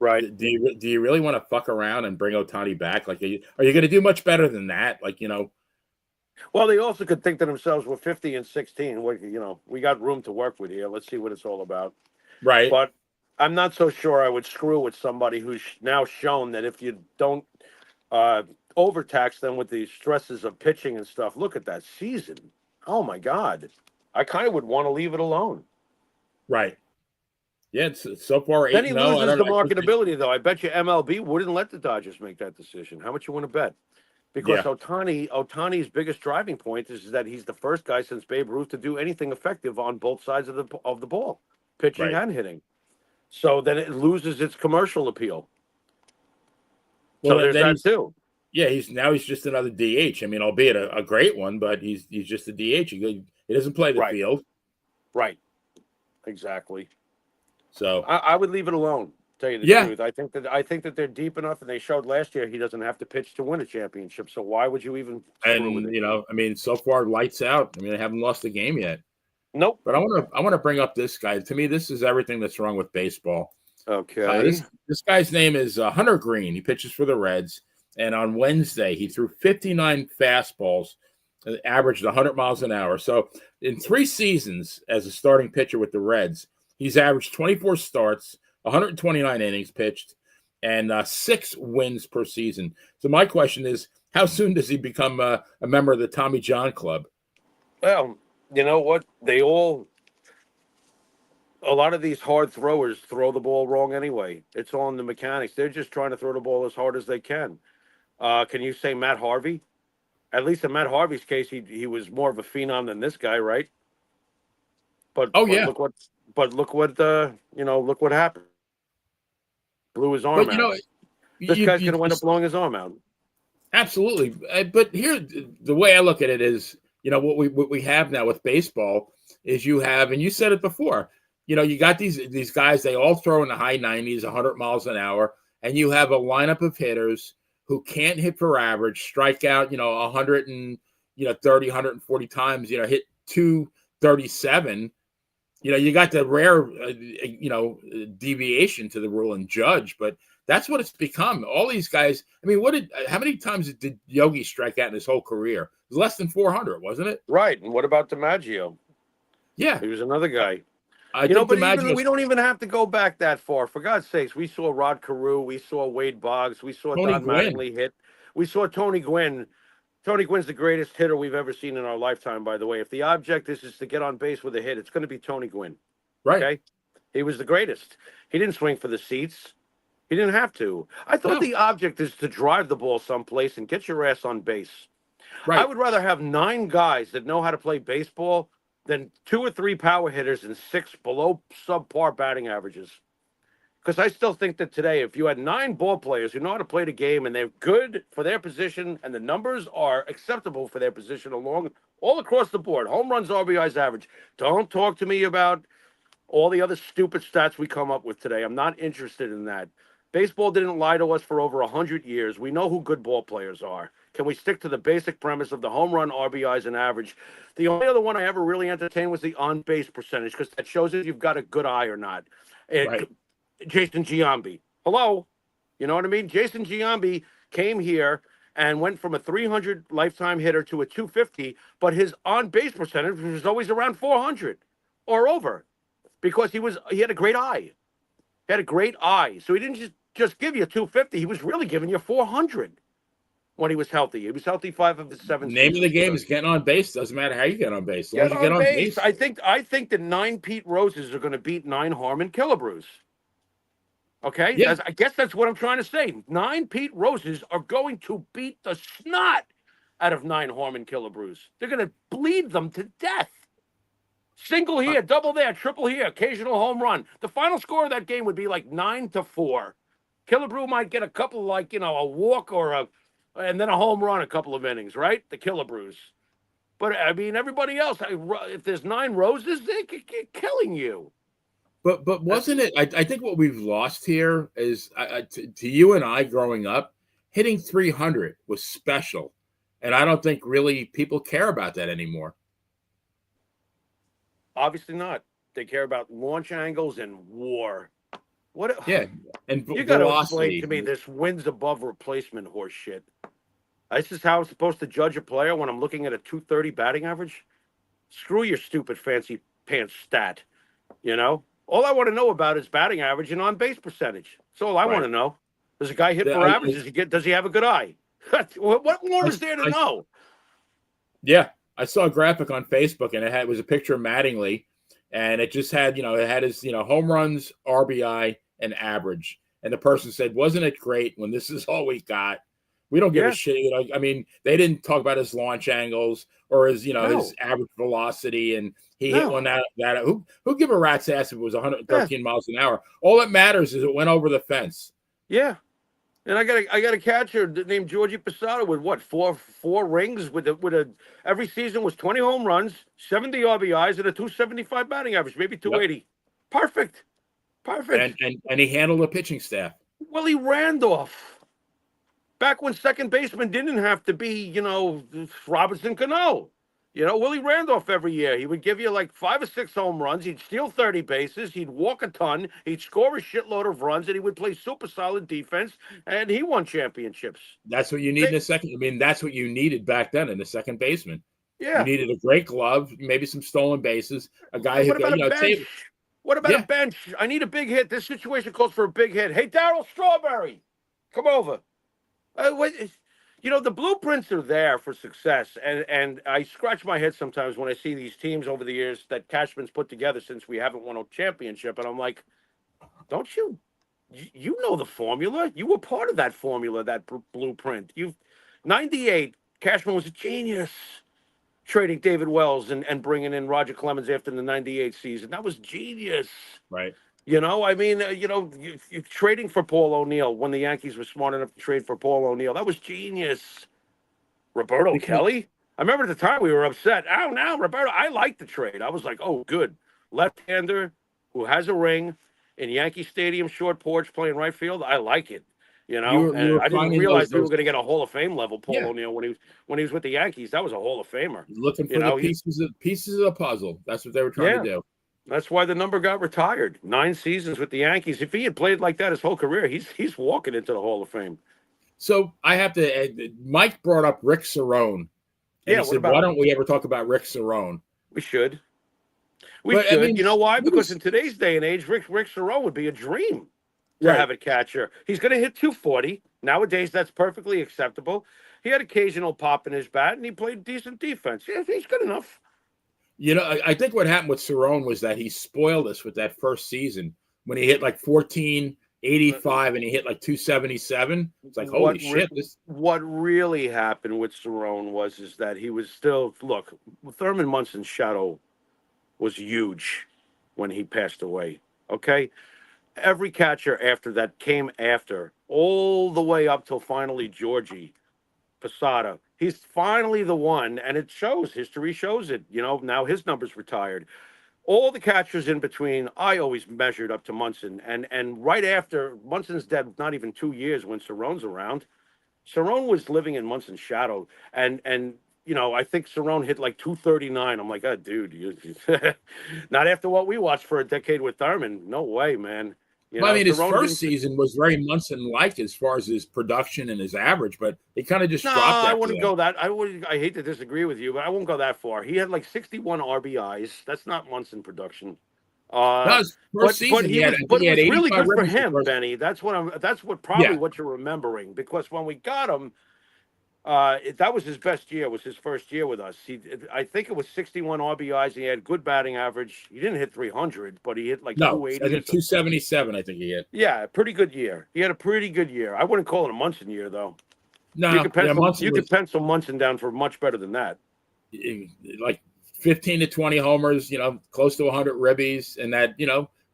right. Do you really want to fuck around and bring Otani back? Like, are you going to do much better than that? Like, Well, they also could think to themselves, we're 50-16. We got room to work with here. Let's see what it's all about. right, But I'm not so sure I would screw with somebody who's now shown that if you don't overtax them with the stresses of pitching and stuff, look at that season. Oh my God. I kind of would want to leave it alone. right. Yeah, it's so far Then 8-0. I loses don't the know. I think marketability, though. I bet you MLB wouldn't let the Dodgers make that decision. How much you want to bet? Because yeah, Otani's biggest driving point is that he's the first guy since Babe Ruth to do anything effective on both sides of the ball, pitching right. and hitting. So then it loses its commercial appeal. Well, So there's then that too. he's just another DH. I mean, albeit a great one, but he's just a DH. He doesn't play the Right. field, Right. Exactly. so I would leave it alone. Tell you the yeah. truth, I think that they're deep enough, and they showed last year he doesn't have to pitch to win a championship. So why would you even screw with And it? I mean, so far lights out. I mean, they haven't lost a game yet. Nope. But I want to bring up this guy. To me, this is everything that's wrong with baseball. Okay. This guy's name is Hunter Green. He pitches for the Reds, and on Wednesday he threw 59 fastballs, averaged 100 miles an hour. So in 3 seasons as a starting pitcher with the Reds, he's averaged 24 starts, 129 innings pitched, and 6 wins per season. So my question is, how soon does he become a member of the Tommy John Club? Well, you know what? A lot of these hard throwers throw the ball wrong anyway. It's all in the mechanics. They're just trying to throw the ball as hard as they can. Can you say Matt Harvey? At least in Matt Harvey's case, he was more of a phenom than this guy, right? But Oh but yeah, look what happened. Blew his arm but out. This guy's going to wind up blowing his arm out. absolutely. But here, the way I look at it is, what we have now with baseball is you have, and you said it before, you got these guys, they all throw in the high 90s, 100 miles an hour, and you have a lineup of hitters who can't hit for average, strike out, 100 and 30, 140 times, hit 237. You got the rare, deviation to the rule and Judge, but that's what it's become. All these guys. I mean, how many times did Yogi strike out in his whole career? It was less than 400, wasn't it? Right. And what about DiMaggio? Yeah, He was another guy. I think But even DiMaggio, we don't even have to go back that far. For God's sakes, we saw Rod Carew, we saw Wade Boggs, we saw Tony Don Gwynn, Mattingly hit, we saw Tony Gwynn. Tony Gwynn's the greatest hitter we've ever seen in our lifetime, by the way. If the object is to get on base with a hit, it's going to be Tony Gwynn. right? Okay? He was the greatest. He didn't swing for the seats. He didn't have to. I thought No, the object is to drive the ball someplace and get your ass on base. I right. would rather have 9 guys that know how to play baseball than 2 or 3 power hitters and 6 below subpar batting averages. Because I still think that today, if you had 9 ball players who know how to play the game and they're good for their position and the numbers are acceptable for their position all across the board, home runs, RBIs, average. Don't talk to me about all the other stupid stats we come up with today. I'm not interested in that. Baseball didn't lie to us for over 100 years. We know who good ball players are. Can we stick to the basic premise of the home run, RBIs, and average? The only other one I ever really entertained was the on-base percentage because that shows if you've got a good eye or not. Right. Jason Giambi. Hello, you know what I mean? Jason Giambi came here and went from a 300 lifetime hitter to a 250, but his on base percentage was always around 400 or over because he had a great eye. He had a great eye, so he didn't just give you 250. He was really giving you 400 when he was healthy. He was healthy 5 of the 7 Name of the seasons. game is getting on base. Doesn't matter how you get on base, as long as Get you get on on base. base. I think that 9 Pete Roses are going to beat 9 Harmon Killebrews. Okay, Yeah, I guess that's what I'm trying to say. 9 Pete Roses are going to beat the snot out of 9 Harmon Killebrews. They're going to bleed them to death. Single uh, here, double there, triple here, occasional home run. The final score of that game would be like 9-4. Killebrew might get a couple, like, a walk and then a home run, a couple of innings, right? The Killebrews. But I mean, everybody else, if there's 9 Roses, they're killing you. but wasn't it? I think what we've lost here is to you and I growing up, hitting 300 was special, and I don't think really people care about that anymore. Obviously not. They care about launch angles and war. What Yeah, and you got to explain to velocity. me this wins above replacement horse shit. This is how I'm supposed to judge a player when I'm looking at a 230 batting average? Screw your stupid fancy pants stat. All I want to know about is batting average and on base percentage. That's all I want Right. to know. Does a guy hit The- for average? Does he have a good eye? What more I, is there to I, know? yeah, I saw a graphic on Facebook, and it was a picture of Mattingly, and it just had it had his home runs, RBI, and average. And the person said, "Wasn't it great when this is all we got? We don't give a Yeah, shit." I mean, they didn't talk about his launch angles or his his no, average velocity, and he hit no. one that who give a rat's ass if it was Yeah, 113 miles an hour? All that matters is it went over the fence. yeah. And I got a catcher named Georgie Posada with what four rings with a every season was 20 home runs, 70 RBIs, and a 275 batting average, maybe Yep. 280. Perfect, perfect. And he handled the pitching staff. Willie Randolph, back when second baseman didn't have to be Robinson Cano. Willie Randolph every year. He would give you like 5 or 6 home runs. He'd steal 30 bases. He'd walk a ton. He'd score a shitload of runs, and he would play super solid defense. And he won championships. That's what you need in a second. I mean, that's what you needed back then in a second baseman. You Yeah. needed a great glove, maybe some stolen bases, a guy And who what could, about a bench? save. What about a Yeah, bench? I need a big hit. This situation calls for a big hit. Hey, Darryl Strawberry, come over. The blueprints are there for success, and I scratch my head sometimes when I see these teams over the years that Cashman's put together since we haven't won a championship, and I'm like, don't you know the formula? You were part of that formula, that blueprint. 98. Cashman was a genius trading David Wells and bringing in Roger Clemens after the 98 season. That was genius. right. I mean, you trading for Paul O'Neill when the Yankees were smart enough to trade for Paul O'Neill. That was genius. Roberto Because Kelly. I remember at the time we were upset. Oh, now Roberto. I liked the trade. I was like, oh, good. Left-hander who has a ring in Yankee Stadium, short porch, playing right field. I like it. you And were I didn't finding realize we were those going to get a Hall of Fame level Paul yeah, O'Neill when he was with the Yankees. That was a Hall of Famer. looking for the He, pieces of the puzzle. That's what they were trying to yeah. do. That's why the number got retired. 9 seasons with the Yankees. If he had played like that his whole career, he's walking into the Hall of Fame. So I have to. Mike brought up Rick Cerrone, and Yeah, he what said, "Why about him? don't we ever talk about Rick Cerrone?" We should. We But I should. mean, You know why? what Because is in today's day and age, Rick Cerone would be a dream to right? have a catcher. He's going to hit 240. Nowadays, that's perfectly acceptable. He had occasional pop in his bat, and he played decent defense. Yeah, he's good enough. I think what happened with Cerrone was that he spoiled us with that first season when he hit like 1485 and he hit like 277. It's like, What holy re- shit, this what really happened with Cerone is that he was still look. Thurman Munson's shadow was huge when he passed away. Okay, every catcher after that came after, all the way up till finally Georgie Posada. He's finally the one, and it shows. History shows it. Now his number's retired. All the catchers in between, I always measured up to Munson, and right after Munson's dead, not even 2 years when Cerrone's around. Cerrone was living in Munson's shadow, and I think Cerrone hit like 239. I'm like, oh, dude, not after what we watched for a decade with Thurman. No way, man. You Well, I know, mean, his Cerrone first didn't. season was very Munson-like as far as his production and his average, but he kind of just No, dropped I after wouldn't that. go that. I would. I hate to disagree with you, but I won't go that far. He had like 61 RBIs. That's not Munson production. That Uh, was first season. he was, I think but he it had was really 85 good for ribbies the him, first. Benny. That's what I'm. That's what probably Yeah, what you're remembering, because when we got him, that was his best year. Was his first year with us. I think it was 61 RBIs. He had good batting average. He didn't hit 300, but he hit like no, I 280 or think something. 277. I think he hit. Yeah, pretty good year. He had a pretty good year. I wouldn't call it a Munson year though. No, yeah, Munson You could was pencil Munson down for much better than that. like 15 to 20 homers, close to 100 ribbies, and that,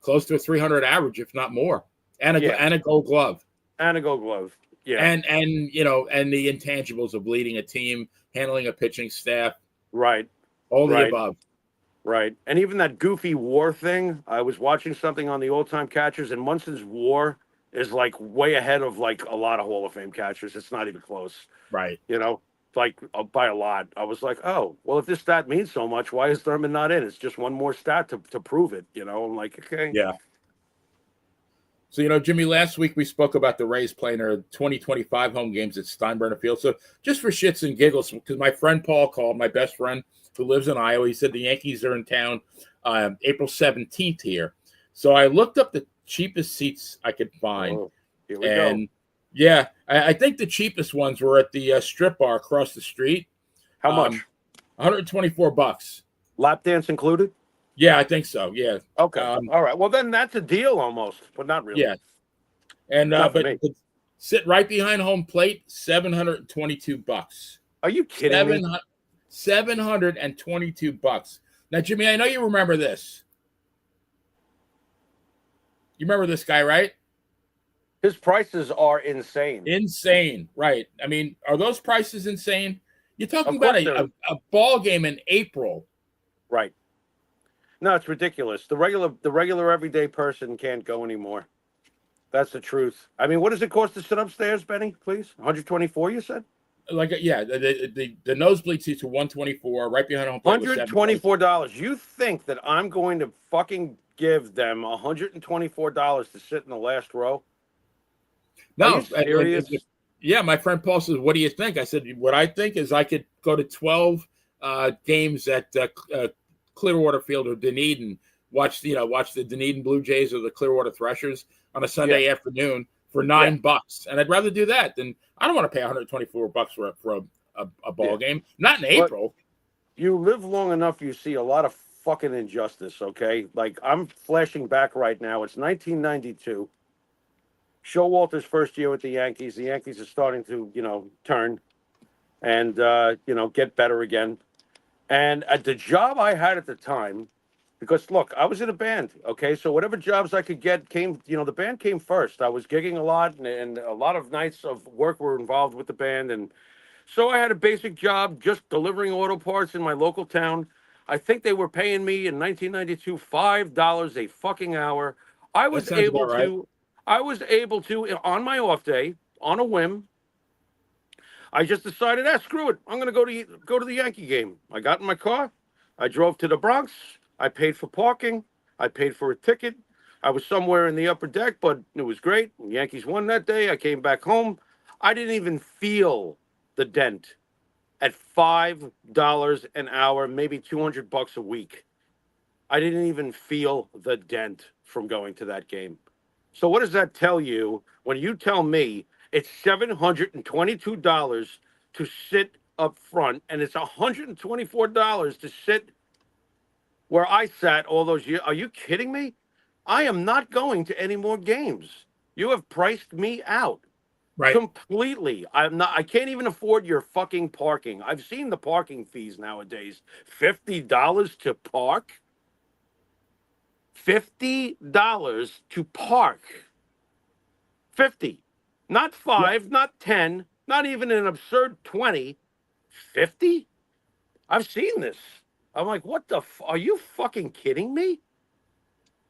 close to a 300 average, if not more, and Yeah, a Gold Glove, and a Gold Glove. Yeah, and the intangibles of leading a team, handling a pitching staff, right, all the right, above. right. And even that goofy WAR thing. I was watching something on the all-time catchers, and Munson's WAR is like way ahead of like a lot of Hall of Fame catchers. It's not even close. Right. You know, like by a lot. I was like, oh, well, if this stat means so much, why is Thurman not in? It's just one more stat to prove it. I'm like, okay. Yeah. So, Jimmy, last week we spoke about the Rays playing their 2025 home games at Steinbrenner Field. So just for shits and giggles, because my friend Paul called, my best friend who lives in Iowa, he said the Yankees are in town April 17th here. So I looked up the cheapest seats I could find. Oh, here we go. Yeah, I think the cheapest ones were at the strip bar across the street. How much? $124. Lap dance included? Yeah, I think so. Yeah. Okay. All right. Well, then that's a deal almost, but not really. Yeah. And Not for but me. sit right behind home plate, $722. Are you kidding me? $722. Now, Jimmy, I know you remember this. You remember this guy, right? His prices are insane. Insane, right? I mean, are those prices insane? You're talking Of course about a ball game in April. Right. No, it's ridiculous. The regular everyday person can't go anymore. That's the truth. I mean, what does it cost to sit upstairs, Benny? Please, 124. You said. The nosebleed seats are 124, right behind home plate. $124. You think that I'm going to fucking give them $124 to sit in the last row? No, are you serious? Yeah, my friend Paul says, "What do you think?" I said, "What I think is I could go to 12 games at Clearwater Field or Dunedin, watch the Dunedin Blue Jays or the Clearwater Threshers on a Sunday afternoon for $9, and I'd rather do that than I don't want to pay $124 for a ball game, not in April." You live long enough, you see a lot of fucking injustice. Okay, like I'm flashing back right now. It's 1992. Showalter's first year with the Yankees. The Yankees are starting to turn and get better again. And at the job I had at the time, because look, I was in a band, okay? So whatever jobs I could get came, the band came first. I was gigging a lot, and a lot of nights of work were involved with the band. And so I had a basic job just delivering auto parts in my local town. I think they were paying me in 1992 $5 a fucking hour. I That was sounds able about right. to, on my off day, on a whim, I just decided, screw it. I'm going to go to the Yankee game. I got in my car. I drove to the Bronx. I paid for parking. I paid for a ticket. I was somewhere in the upper deck, but it was great. The Yankees won that day. I came back home. I didn't even feel the dent at $5 an hour, maybe $200 a week. I didn't even feel the dent from going to that game. So what does that tell you when you tell me it's $722 to sit up front, and it's $124 to sit where I sat all those years? Are you kidding me? I am not going to any more games. You have priced me out. Right. Completely. I can't even afford your fucking parking. I've seen the parking fees nowadays. $50 to park? $50 to park. 50. Not 5, not 10, not even an absurd 20. 50? I've seen this. I'm like, what the are you fucking kidding me?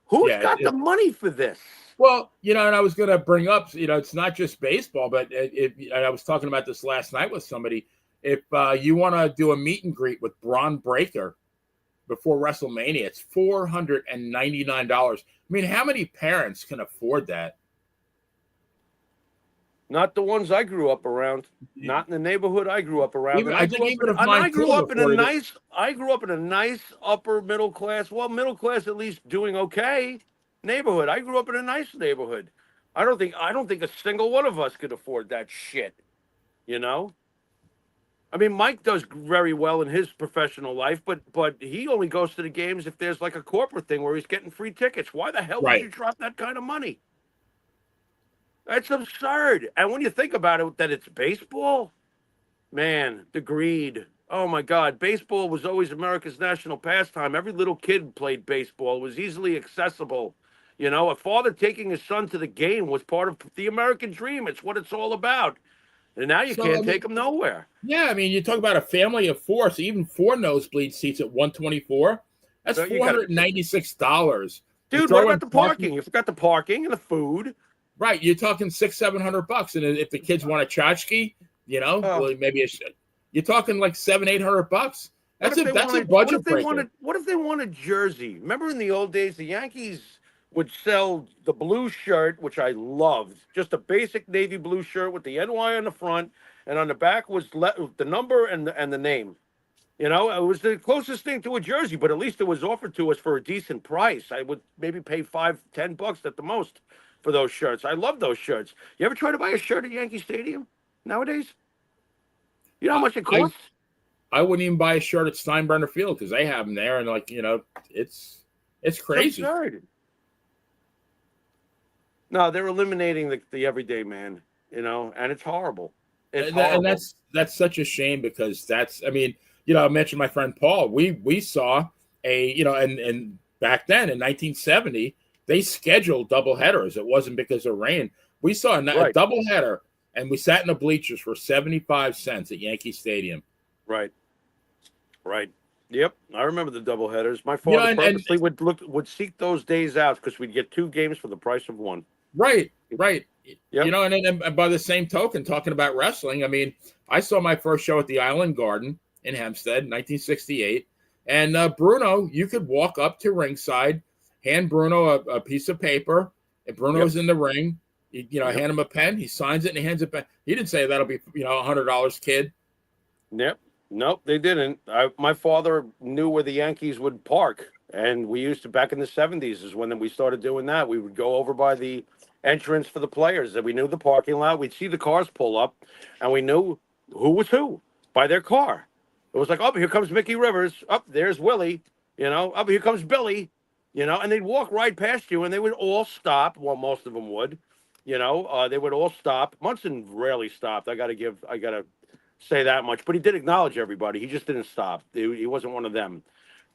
Who's got the money for this? Well, and I was going to bring up, it's not just baseball, but I was talking about this last night with somebody. If you want to do a meet and greet with Braun Breaker, before WrestleMania. It's $499. I mean, how many parents can afford that? Not the ones I grew up around. Not in the neighborhood I grew up around. Even And I think even if I mine grew couldn't up in a afford it, nice upper middle class, well, middle class at least doing okay neighborhood. I grew up in a nice neighborhood. I don't think a single one of us could afford that shit, you know? I mean, Mike does very well in his professional life, but he only goes to the games if there's like a corporate thing where he's getting free tickets. Why the hell would right? you drop that kind of money? That's absurd. And when you think about it, that it's baseball, man, the greed. Oh my God, baseball was always America's national pastime. Every little kid played baseball. It was easily accessible. You know, a father taking his son to the game was part of the American dream. It's what it's all about. And now you So I can't mean, take them nowhere. yeah, I mean, you talk about a family of four, so even four nosebleed seats at 124. That's So you got to be kidding me. $496. You Dude, what throw about in the parking, parking? You forgot the parking and the food. right? You're talking $600-700, and if the kids want a tchotchke, Oh, well, maybe you're talking like $700-800. That's a budget breaker. what if they wanted jersey? Remember in the old days, the Yankees would sell the blue shirt, which I loved, just a basic navy blue shirt with the NY on the front, and on the back was the number and the name. You know, it was the closest thing to a jersey, but at least it was offered to us for a decent price. I would maybe pay $5-10 at the most for those shirts. I love those shirts. You ever try to buy a shirt at Yankee Stadium nowadays? You know how I, much it I costs? I wouldn't even buy a shirt at Steinbrenner Field because they have them there, and it's It's crazy. absurd. No, they're eliminating the everyday man, you know, and it's horrible. It's And horrible. that's such a shame because I mean, I mentioned my friend Paul. We saw and back then in 1970 they scheduled double headers. It wasn't because of rain. We saw a Right, double header, and we sat in the bleachers for 75 cents at Yankee Stadium. right, right. Yep, I remember the doubleheaders. My You know, father and purposely would seek those days out because we'd get two games for the price of one. right, right. Yep, And by the same token, talking about wrestling, I mean, I saw my first show at the Island Garden in Hempstead, 1968. And Bruno, you could walk up to ringside, hand Bruno a piece of paper, and yep, Bruno's in the ring. yep, Hand him a pen. He signs it and he hands it back. He didn't say that'll be $100, kid. yep. Nope, they didn't. My father knew where the Yankees would park, and we used to back in the '70s is when we started doing that. We would go over by the entrance for the players, and we knew the parking lot. We'd see the cars pull up, and we knew who was who by their car. It was like, oh, here comes Mickey Rivers. Up there's Willie. You know, up here comes Billy. You know, and they'd walk right past you, and they would all stop. Well, most of them would. You know, they would all stop. Munson rarely stopped. I got to say that much. But he did acknowledge everybody. He just didn't stop. He wasn't one of them.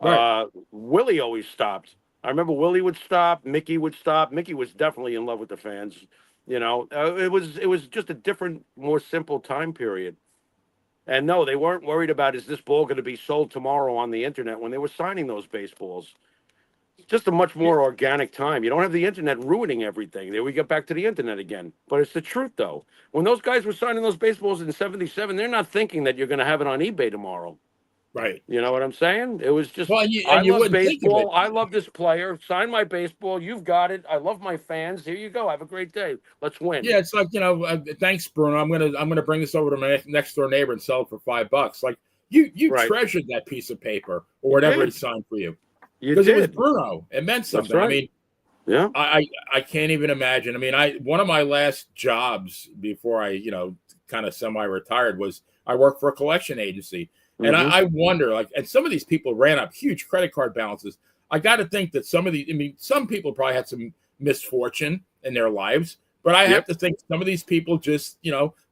Right, Willie always stopped. I remember Willie would stop. Mickey would stop. Mickey was definitely in love with the fans. You know, it was just a different, more simple time period. And no, they weren't worried about is this ball going to be sold tomorrow on the internet when they were signing those baseballs. Just a much more organic time. You don't have the internet ruining everything. There we get back to the internet again. But it's the truth, though. When those guys were signing those baseballs in '77, they're not thinking that you're going to have it on eBay tomorrow. right. You know what I'm saying? It was just, Well, I and you love wouldn't think of it. baseball. I love this player. Sign my baseball. You've got it. I love my fans. Here you go. Have a great day. Let's win. Yeah, it's like thanks, Bruno. I'm gonna bring this over to my next door neighbor and sell it for $5. Like you Right. treasured that piece of paper or You whatever he did. signed for you You because it was did. Bruno. It meant That's something. I right. mean, Yeah. I can't even imagine. I mean, one of my last jobs before I kind of semi-retired was I worked for a collection agency, and Mm-hmm. I wonder and some of these people ran up huge credit card balances. I got to think that some people probably had some misfortune in their lives, but I have Yep. to think some of these people just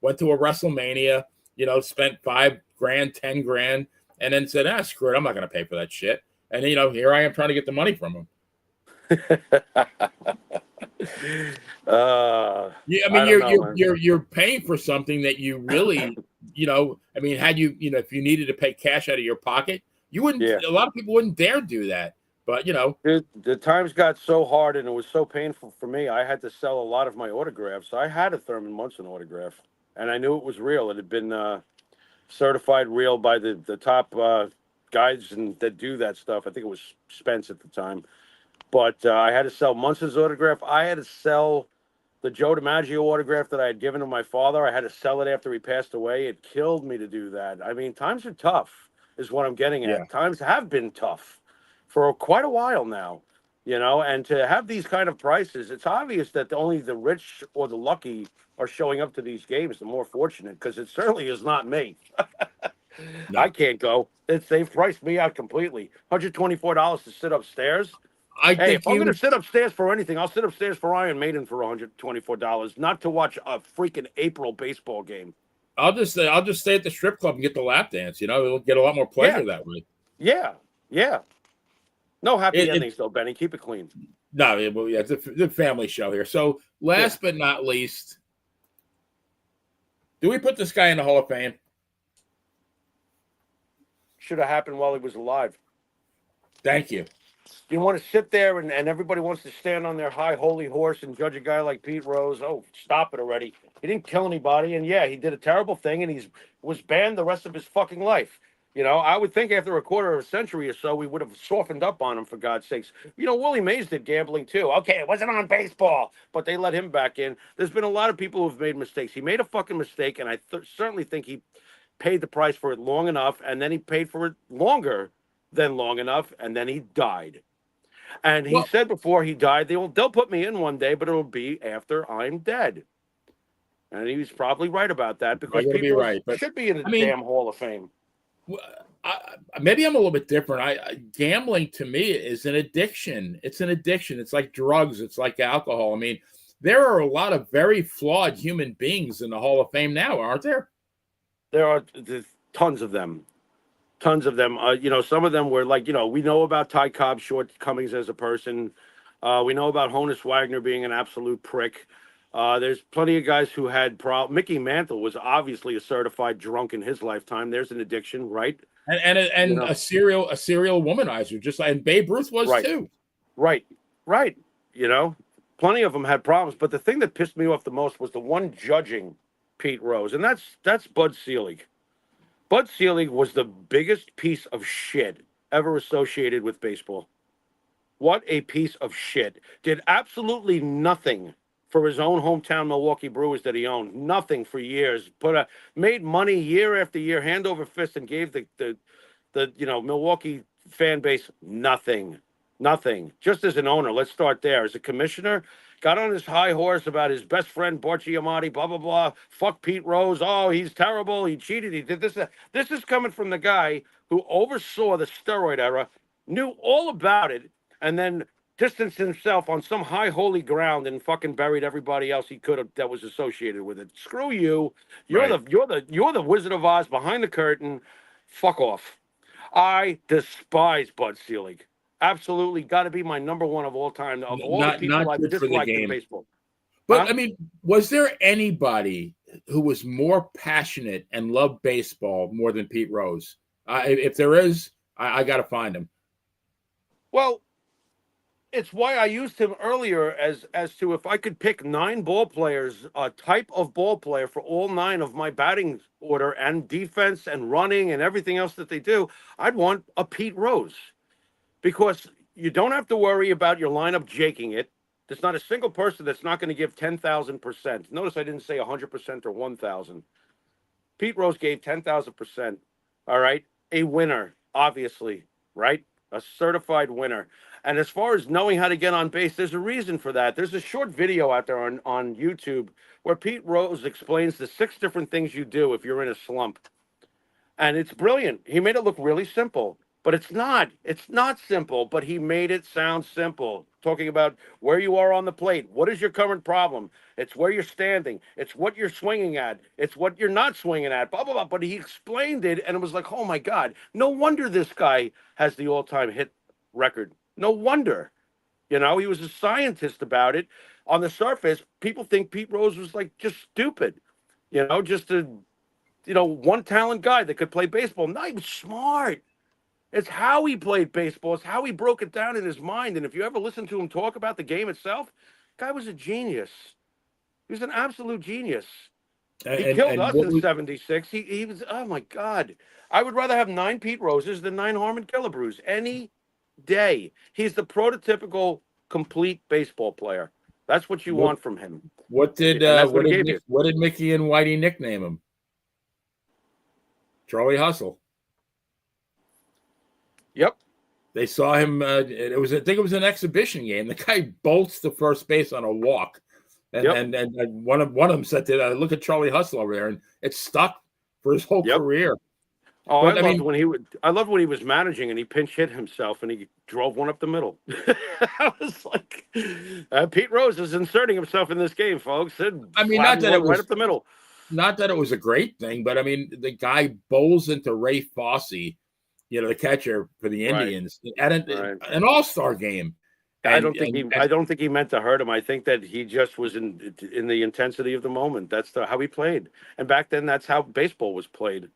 went to a WrestleMania, spent $5 grand, $10 grand, and then said, screw it, I'm not going to pay for that shit. And here I am trying to get the money from them. Yeah, I mean, I don't know, man. you're paying for something that you really, I mean, had if you needed to pay cash out of your pocket, you wouldn't. Yeah. A lot of people wouldn't dare do that. But The times got so hard and it was so painful for me. I had to sell a lot of my autographs. I had a Thurman Munson autograph, and I knew it was real. It had been certified real by the top guys that do that stuff. I think it was Spence at the time. But I had to sell Munson's autograph. I had to sell the Joe DiMaggio autograph that I had given to my father. I had to sell it after he passed away. It killed me to do that. I mean, times are tough, is what I'm getting Yeah. at. Times have been tough for quite a while now, and to have these kind of prices, it's obvious that only the rich or the lucky are showing up to these games, the more fortunate, because it certainly is not me. I No. can't go. They've priced me out completely. $124 to sit upstairs. I Hey, think if I'm going you. to sit upstairs for anything, I'll sit upstairs for Iron Maiden for $124, not to watch a freaking April baseball game. I'll just stay at the strip club and get the lap dance. We'll get a lot more Yeah, pleasure that way. yeah, yeah. No happy It endings, though, Benny. Keep it clean. no, well, yeah, it's a family show here. So Yeah. last but not least, do we put this guy in the Hall of Fame? Should have happened while he was alive. Thank you. You want to sit there and everybody wants to stand on their high holy horse and judge a guy like Pete Rose. Oh, stop it already. He didn't kill anybody. And yeah, he did a terrible thing and he was banned the rest of his fucking life. I would think after a quarter of a century or so, we would have softened up on him, for God's sakes. Willie Mays did gambling too. Okay, it wasn't on baseball, but they let him back in. There's been a lot of people who've made mistakes. He made a fucking mistake, and I certainly think he paid the price for it long enough, and then he paid for it longer than long enough, and then he died. And he Well, said before he died, they'll put me in one day, but it'll be after I'm dead. And he was probably right about that, I because got to Pete be Rose right, but should be in the I mean, damn Hall of Fame. maybe I'm a little bit different. Gambling to me is an addiction. It's an addiction. It's like drugs. It's like alcohol. I mean, there are a lot of very flawed human beings in the Hall of Fame now, aren't there? There are tons of them. Tons of them. Some of them were like, we know about Ty Cobb's shortcomings as a person. We know about Honus Wagner being an absolute prick. There's plenty of guys who had problems. Mickey Mantle was obviously a certified drunk in his lifetime. There's an addiction, right? And a serial womanizer, just like, and Babe Ruth was Right, too. right, right. Plenty of them had problems. But the thing that pissed me off the most was the one judging Pete Rose, and that's Bud Selig. Bud Selig was the biggest piece of shit ever associated with baseball. What a piece of shit. Did absolutely nothing for his own hometown Milwaukee Brewers that he owned. Nothing for years. Made money year after year, hand over fist, and gave the Milwaukee fan base nothing. Nothing. Just as an owner, let's start there. As a commissioner, got on his high horse about his best friend Bart Giamatti, blah blah blah. Fuck Pete Rose. Oh, he's terrible. He cheated. He did this. This is coming from the guy who oversaw the steroid era, knew all about it, and then distanced himself on some high holy ground and fucking buried everybody else he could have that was associated with it. Screw you. You're Right. the Wizard of Oz behind the curtain. Fuck off. I despise Bud Selig. Absolutely, got to be my number one of all time. Of all the Not people I've good for the disliked in game. baseball, But huh? I mean, was there anybody who was more passionate and loved baseball more than Pete Rose? If there is, I got to find him. Well, it's why I used him earlier as to if I could pick 9 ball players, a type of ball player for all 9 of my batting order and defense and running and everything else that they do, I'd want a Pete Rose, because you don't have to worry about your lineup jaking it. There's not a single person that's not going to give 10,000%. Notice I didn't say 100% or 1,000. Pete Rose gave 10,000%. All right. A winner, obviously, right? A certified winner. And as far as knowing how to get on base, there's a reason for that. There's a short video out there on YouTube where Pete Rose explains the 6 different things you do if you're in a slump. And it's brilliant. He made it look really simple, but it's not. It's not simple, but he made it sound simple. Talking about where you are on the plate. What is your current problem? It's where you're standing. It's what you're swinging at. It's what you're not swinging at. Blah, blah, blah. But he explained it, and it was like, oh my God. No wonder this guy has the all time hit record. No wonder. He was a scientist about it. On the surface, people think Pete Rose was like just stupid, just a one talent guy that could play baseball. No, he was smart. It's how he played baseball. It's how he broke it down in his mind. And if you ever listen to him talk about the game itself, guy was a genius. He was an absolute genius. He killed And us what in was, '76. He was, oh my God. I would rather have 9 Pete Roses than 9 Harmon Killebrews any day. He's the prototypical complete baseball player. That's what you what want from him. what did And that's what he gave you. What did Mickey and Whitey nickname him? Charlie Hustle. Yep. They saw him. It was, I think, it was an exhibition game. The guy bolts to first base on a walk, and Yep. and one of them said, to, "Look at Charlie Hustle over there," and it stuck for his whole Yep. career. Oh, But I mean, I loved when he was managing and he pinch hit himself and he drove one up the middle. I was like, Pete Rose is inserting himself in this game, folks. And I mean, flattened one right up the middle. not that it was a great thing, but I mean, the guy bowls into Ray Fosse, the catcher for the Right. Indians, at an All-Star game. I don't think he meant to hurt him. I think that he just was in the intensity of the moment. That's how he played. And back then, that's how baseball was played.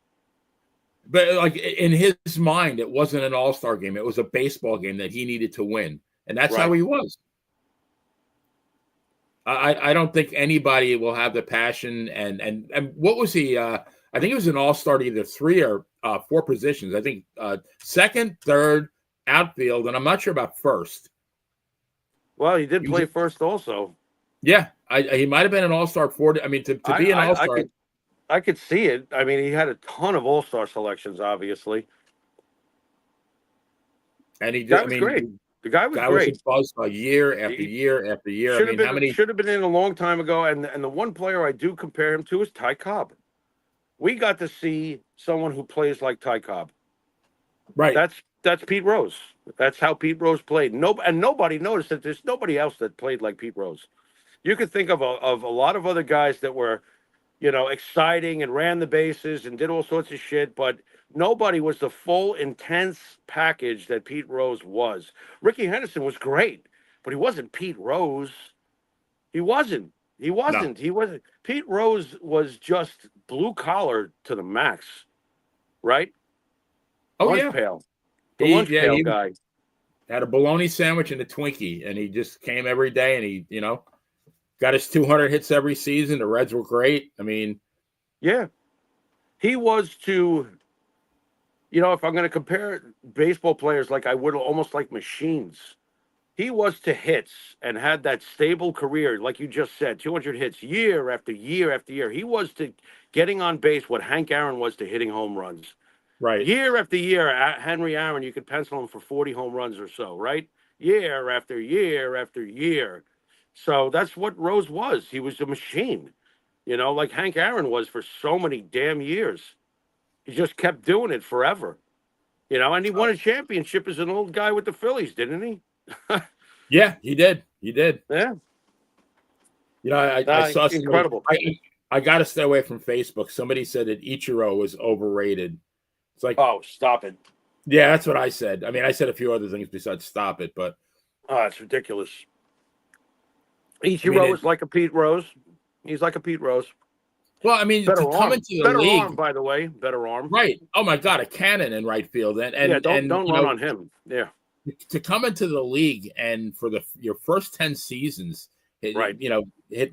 But like in his mind, it wasn't an All-Star game. It was a baseball game that he needed to win, and that's how he was. I don't think anybody will have the passion and what was he? I think he was an All-Star to either 3 or 4 positions. I think second, third, outfield, and I'm not sure about first. Well, he did play first also. Yeah, he might have been an All-Star 40. I mean, to be an All-Star. I could see it. I mean, he had a ton of All-Star selections, obviously. And he did. That was great. The guy was great. Was buzzed by year after year after year. Should have been in a long time ago. And the one player I do compare him to is Ty Cobb. We got to see someone who plays like Ty Cobb. Right. That's Pete Rose. That's how Pete Rose played. And nobody noticed that there's nobody else that played like Pete Rose. You could think of a lot of other guys that were, exciting and ran the bases and did all sorts of shit, but nobody was the full intense package that Pete Rose was. Ricky Henderson was great, but he wasn't Pete Rose. He wasn't. No. He wasn't. Pete Rose was just blue collar to the max, right? Oh, lunch yeah. Pail. The lunch pail guy. Had a bologna sandwich and a Twinkie, and he just came every day, and he, got his 200 hits every season. The Reds were great. I mean, yeah, he was to, if I'm going to compare baseball players, like I would almost like machines, he was to hits and had that stable career, like you just said, 200 hits year after year after year. He was to getting on base what Hank Aaron was to hitting home runs. Right. Year after year, Henry Aaron, you could pencil him for 40 home runs or so, right? Year after year after year. So that's what Rose was. He was a machine, like Hank Aaron was for so many damn years. He just kept doing it forever, and he won a championship as an old guy with the Phillies, didn't he? Yeah, he did. He did. Yeah. I saw incredible. I got to stay away from Facebook. Somebody said that Ichiro was overrated. It's like, oh, stop it. Yeah, that's what I said. I mean, I said a few other things besides stop it, but it's ridiculous. Ichiro is like a Pete Rose. He's like a Pete Rose. Well, I mean, better to come into the better league, arm, by the way, better arm. Right. Oh my God, a cannon in right field, and don't run on him. Yeah. To come into the league and for your first 10 seasons, hit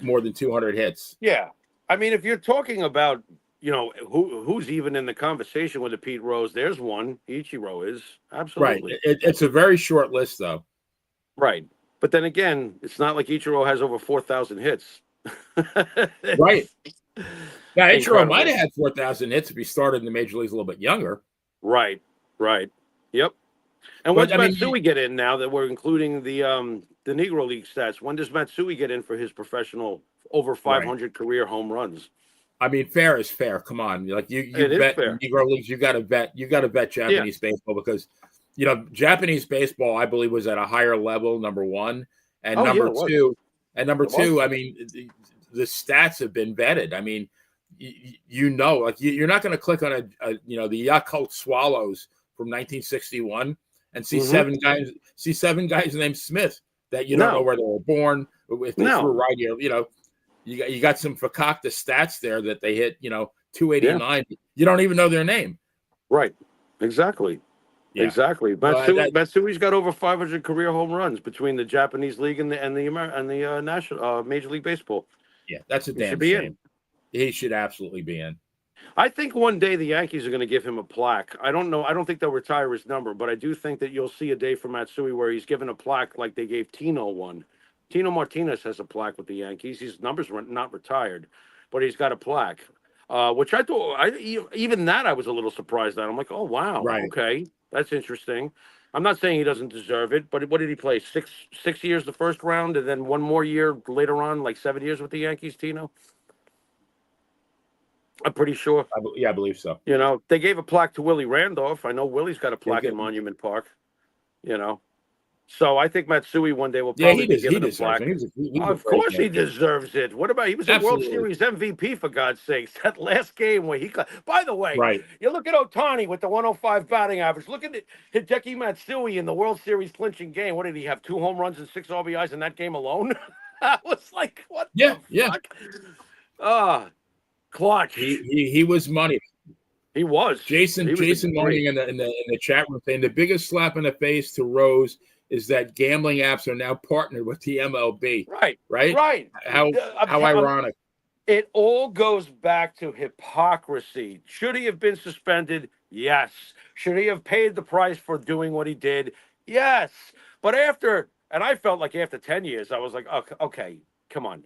more than 200 hits. Yeah, I mean, if you're talking about who's even in the conversation with the Pete Rose, there's one. Ichiro is absolutely right. It's a very short list, though. Right. But then again, it's not like Ichiro has over 4,000 hits. Right. Yeah, Ichiro might have had 4,000 hits if he started in the major leagues a little bit younger. Right. Yep. And when does Matsui get in now that we're including the Negro League stats? When does Matsui get in for his professional over 500 career home runs? I mean, fair is fair. Come on, like you bet Negro Leagues. You got to bet Japanese baseball because Japanese baseball, I believe, was at a higher level. Number one, and number two. I mean, the stats have been vetted. I mean, like you're not going to click on the Yakult Swallows from 1961 and see seven guys named Smith that you don't know where they were born. If they threw right here, you got some fakakta stats there that they hit 289. Yeah. You don't even know their name. Right. Exactly. Yeah. Exactly. Matsui's got over 500 career home runs between the Japanese league and the national Major League Baseball. Yeah, that's a damn shame. He should absolutely be in. I think one day the Yankees are going to give him a plaque. I don't know. I don't think they'll retire his number, but I do think that you'll see a day for Matsui where he's given a plaque like they gave Tino one. Tino Martinez has a plaque with the Yankees. His numbers were not retired, but he's got a plaque, which I thought, even that I was a little surprised at. I'm like, oh, wow. Right. Okay. That's interesting. I'm not saying he doesn't deserve it, but what did he play? Six years the first round, and then one more year later on, like 7 years with the Yankees, Tino? I'm pretty sure. I believe so. You know, they gave a plaque to Willie Randolph. I know Willie's got a plaque Yeah, in Monument Park. You know, so I think Matsui one day will yeah, probably he be does. He given a deserves plaque. it. He's a Of great course, he Yankee. deserves it. What about he was a World Absolutely. Series MVP for God's sakes? That last game where he. By the way, Right. you look at Ohtani with the 105 batting average. Look at Hideki Matsui in the World Series clinching game. What did he have? 2 home runs and 6 RBIs in that game alone. I was like, what Yeah, the fuck? Clutch. He was money. He was. Jason Moaning in the chat room saying the biggest slap in the face to Rose is that gambling apps are now partnered with the MLB. Right. How ironic. It all goes back to hypocrisy. Should he have been suspended? Yes. Should he have paid the price for doing what he did? Yes. But and I felt like after 10 years, I was like, okay, come on.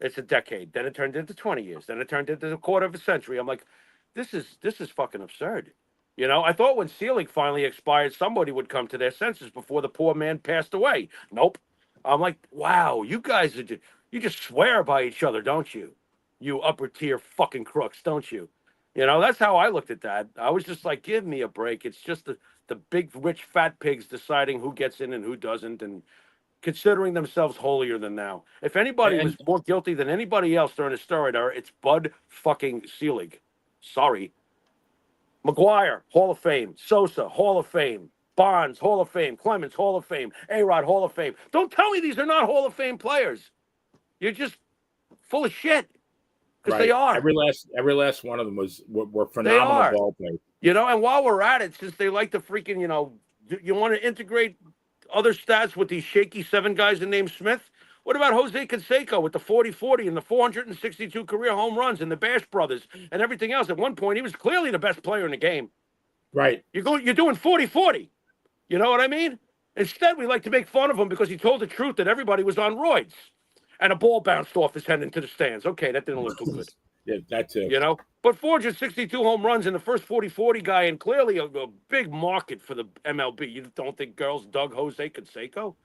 It's a decade. Then it turned into 20 years. Then it turned into a quarter of a century. I'm like, this is fucking absurd. You know, I thought when Selig finally expired, somebody would come to their senses before the poor man passed away. Nope. I'm like, wow, you guys you just swear by each other, don't you? You upper tier fucking crooks, don't you? You know, that's how I looked at that. I was just like, give me a break. It's just the big rich fat pigs deciding who gets in and who doesn't, and considering themselves holier than thou. If anybody was more guilty than anybody else during the steroid era, it's Bud fucking Selig. Sorry. McGuire, Hall of Fame. Sosa, Hall of Fame. Bonds, Hall of Fame. Clemens, Hall of Fame. A-Rod, Hall of Fame. Don't tell me these are not Hall of Fame players. You're just full of shit. Because they are. Every last one of them were phenomenal ball players. You know, and while we're at it, since they like to freaking, you know, you want to integrate other stats with these shaky 7 guys named Smith? What about Jose Canseco with the 40-40 and the 462 career home runs and the Bash brothers and everything else? At one point, he was clearly the best player in the game. Right. You're doing 40-40. You know what I mean? Instead, we like to make fun of him because he told the truth that everybody was on roids. And a ball bounced off his head into the stands. Okay, that didn't look too good. Yeah, that too. You know? But 462 home runs in the first 40-40 guy, and clearly a big market for the MLB. You don't think girls dug Jose Canseco?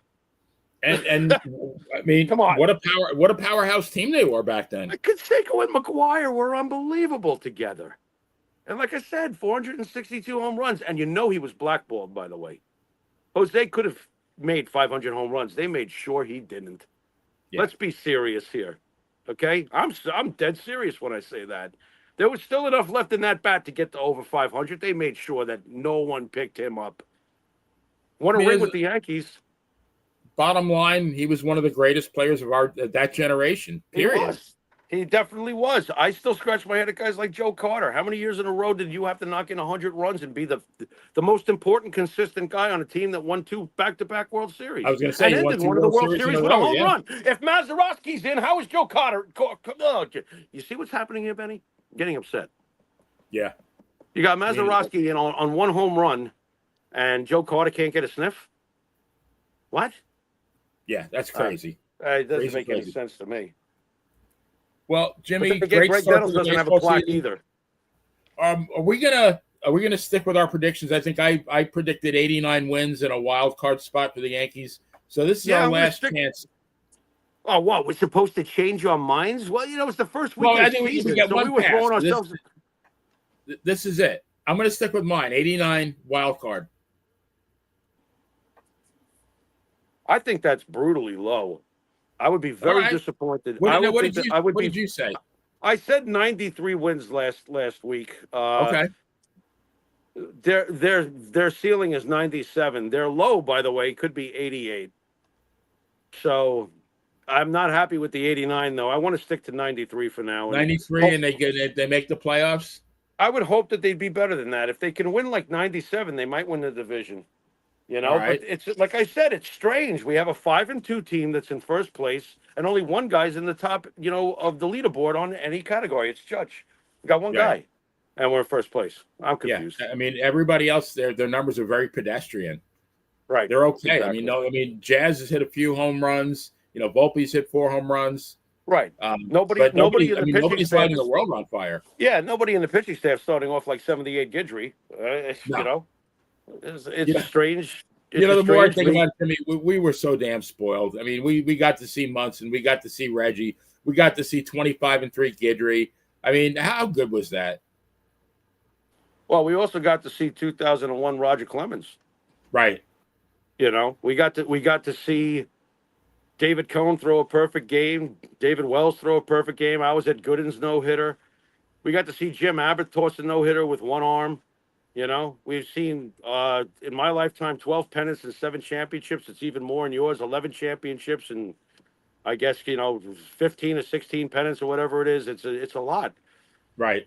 And I mean, come on, what a powerhouse team they were back then. Canseco and McGuire were unbelievable together. And like I said, 462 home runs. And you know he was blackballed, by the way. Jose could have made 500 home runs. They made sure he didn't. Yeah. Let's be serious here. Okay? I'm dead serious when I say that. There was still enough left in that bat to get to over 500. They made sure that no one picked him up. Won a ring with the Yankees. Bottom line, he was one of the greatest players of that generation. Period. He definitely was. I still scratch my head at guys like Joe Carter. How many years in a row did you have to knock in 100 runs and be the most important, consistent guy on a team that won 2 back-to-back World Series? I was going to say, and ended one of the World Series with a home run. If Mazeroski's in, how is Joe Carter? Oh, you see what's happening here, Benny? I'm getting upset. Yeah. You got Mazeroski in on 1 home run, and Joe Carter can't get a sniff? What? Yeah, that's crazy. It doesn't make any sense to me. Well, Jimmy, Greg Nettles doesn't have a plaque either. Are we gonna stick with our predictions? I think I predicted 89 wins and a wild card spot for the Yankees. So this is our last chance. Oh, what? We're supposed to change our minds? Well, you know, it's the first week of the season, so we were throwing ourselves. This is it. I'm going to stick with mine. 89 wild card. I think that's brutally low. I would be very disappointed. What did you say? I said 93 wins last week. Okay. Their ceiling is 97. Their low, by the way, could be 88. So I'm not happy with the 89, though. I want to stick to 93 for now. 93, and they make the playoffs? I would hope that they'd be better than that. If they can win like 97, they might win the division. You All know, but right. it's like I said, it's strange. We have a 5-2 team that's in first place, and only one guy's in the top, of the leaderboard on any category. It's Judge. We got one Right. guy, and we're in first place. I'm Yeah. confused. I mean, everybody else, their numbers are very pedestrian. Right. They're okay. I mean, Exactly. no, I mean, Jazz has hit a few home runs. Volpe's hit 4 home runs. Right. But Nobody in I the mean, pitching nobody's staff lighting the is. world on fire. Yeah, nobody in the pitching staff starting off like 78 Gidry. No. It's You a know, strange. It's a the more I strange think league. about it, I mean, we were so damn spoiled. I mean, we got to see Munson, we got to see Reggie, we got to see 25-3 Gidry. I mean, how good was that? Well, we also got to see 2001 Roger Clemens. Right. We got to see David Cohn throw a perfect game. David Wells throw a perfect game. I was at Gooden's no hitter. We got to see Jim Abbott toss a no hitter with one arm. We've seen in my lifetime 12 pennants and 7 championships. It's even more in yours, 11 championships and I guess 15 or 16 pennants or whatever it is. It's a lot. Right.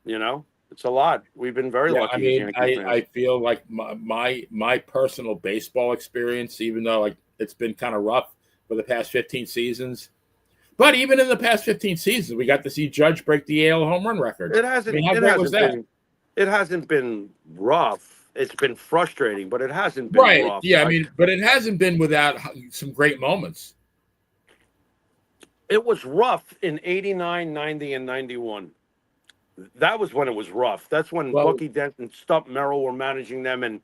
It's a lot. We've been very Yeah, I lucky as mean, Yankee fans. I feel like my personal baseball experience, even though like it's been kind of rough for the past 15 seasons, but even in the past 15 seasons, we got to see Judge break the AL home run record. It I hasn't. mean, how It great was hasn't that? been. It hasn't been rough. It's been frustrating, but it hasn't been Right. rough. Yeah, I mean, but it hasn't been without some great moments. It was rough in 89, 90, and 91. That was when it was rough. That's when Well, Bucky Dent and Stump Merrill were managing them, and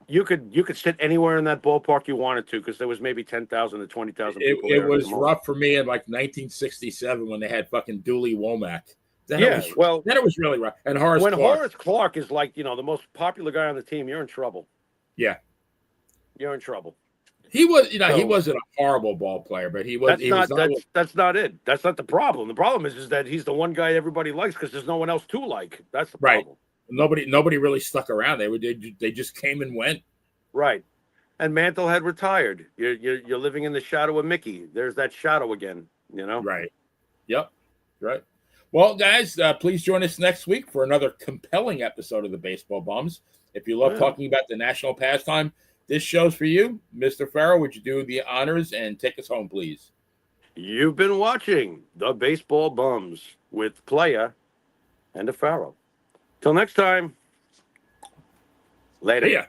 you could sit anywhere in that ballpark you wanted to because there was maybe 10,000 to 20,000 people it there at the was most. rough for me in like 1967 when they had fucking Dooley Womack. Yeah, well, Then it was really rough. And Horace when Clark. Horace Clark is like the most popular guy on the team, you're in trouble. Yeah. You're in trouble. He was, he So, wasn't a horrible ball player, but he was. That's He not was not. that's not it. That's not the problem. The problem is that he's the one guy everybody likes because there's no one else to like. That's the Right. problem. Nobody really stuck around. They just came and went. Right. And Mantle had retired. You're living in the shadow of Mickey. There's that shadow again. Right. Yep. Right. Well, guys, please join us next week for another compelling episode of the Baseball Bums. If you love Yeah. talking about the national pastime, this show's for you. Mr. Pharaoh, would you do the honors and take us home, please? You've been watching the Baseball Bums with Playa and the Pharaoh. Till next time. Later. See ya.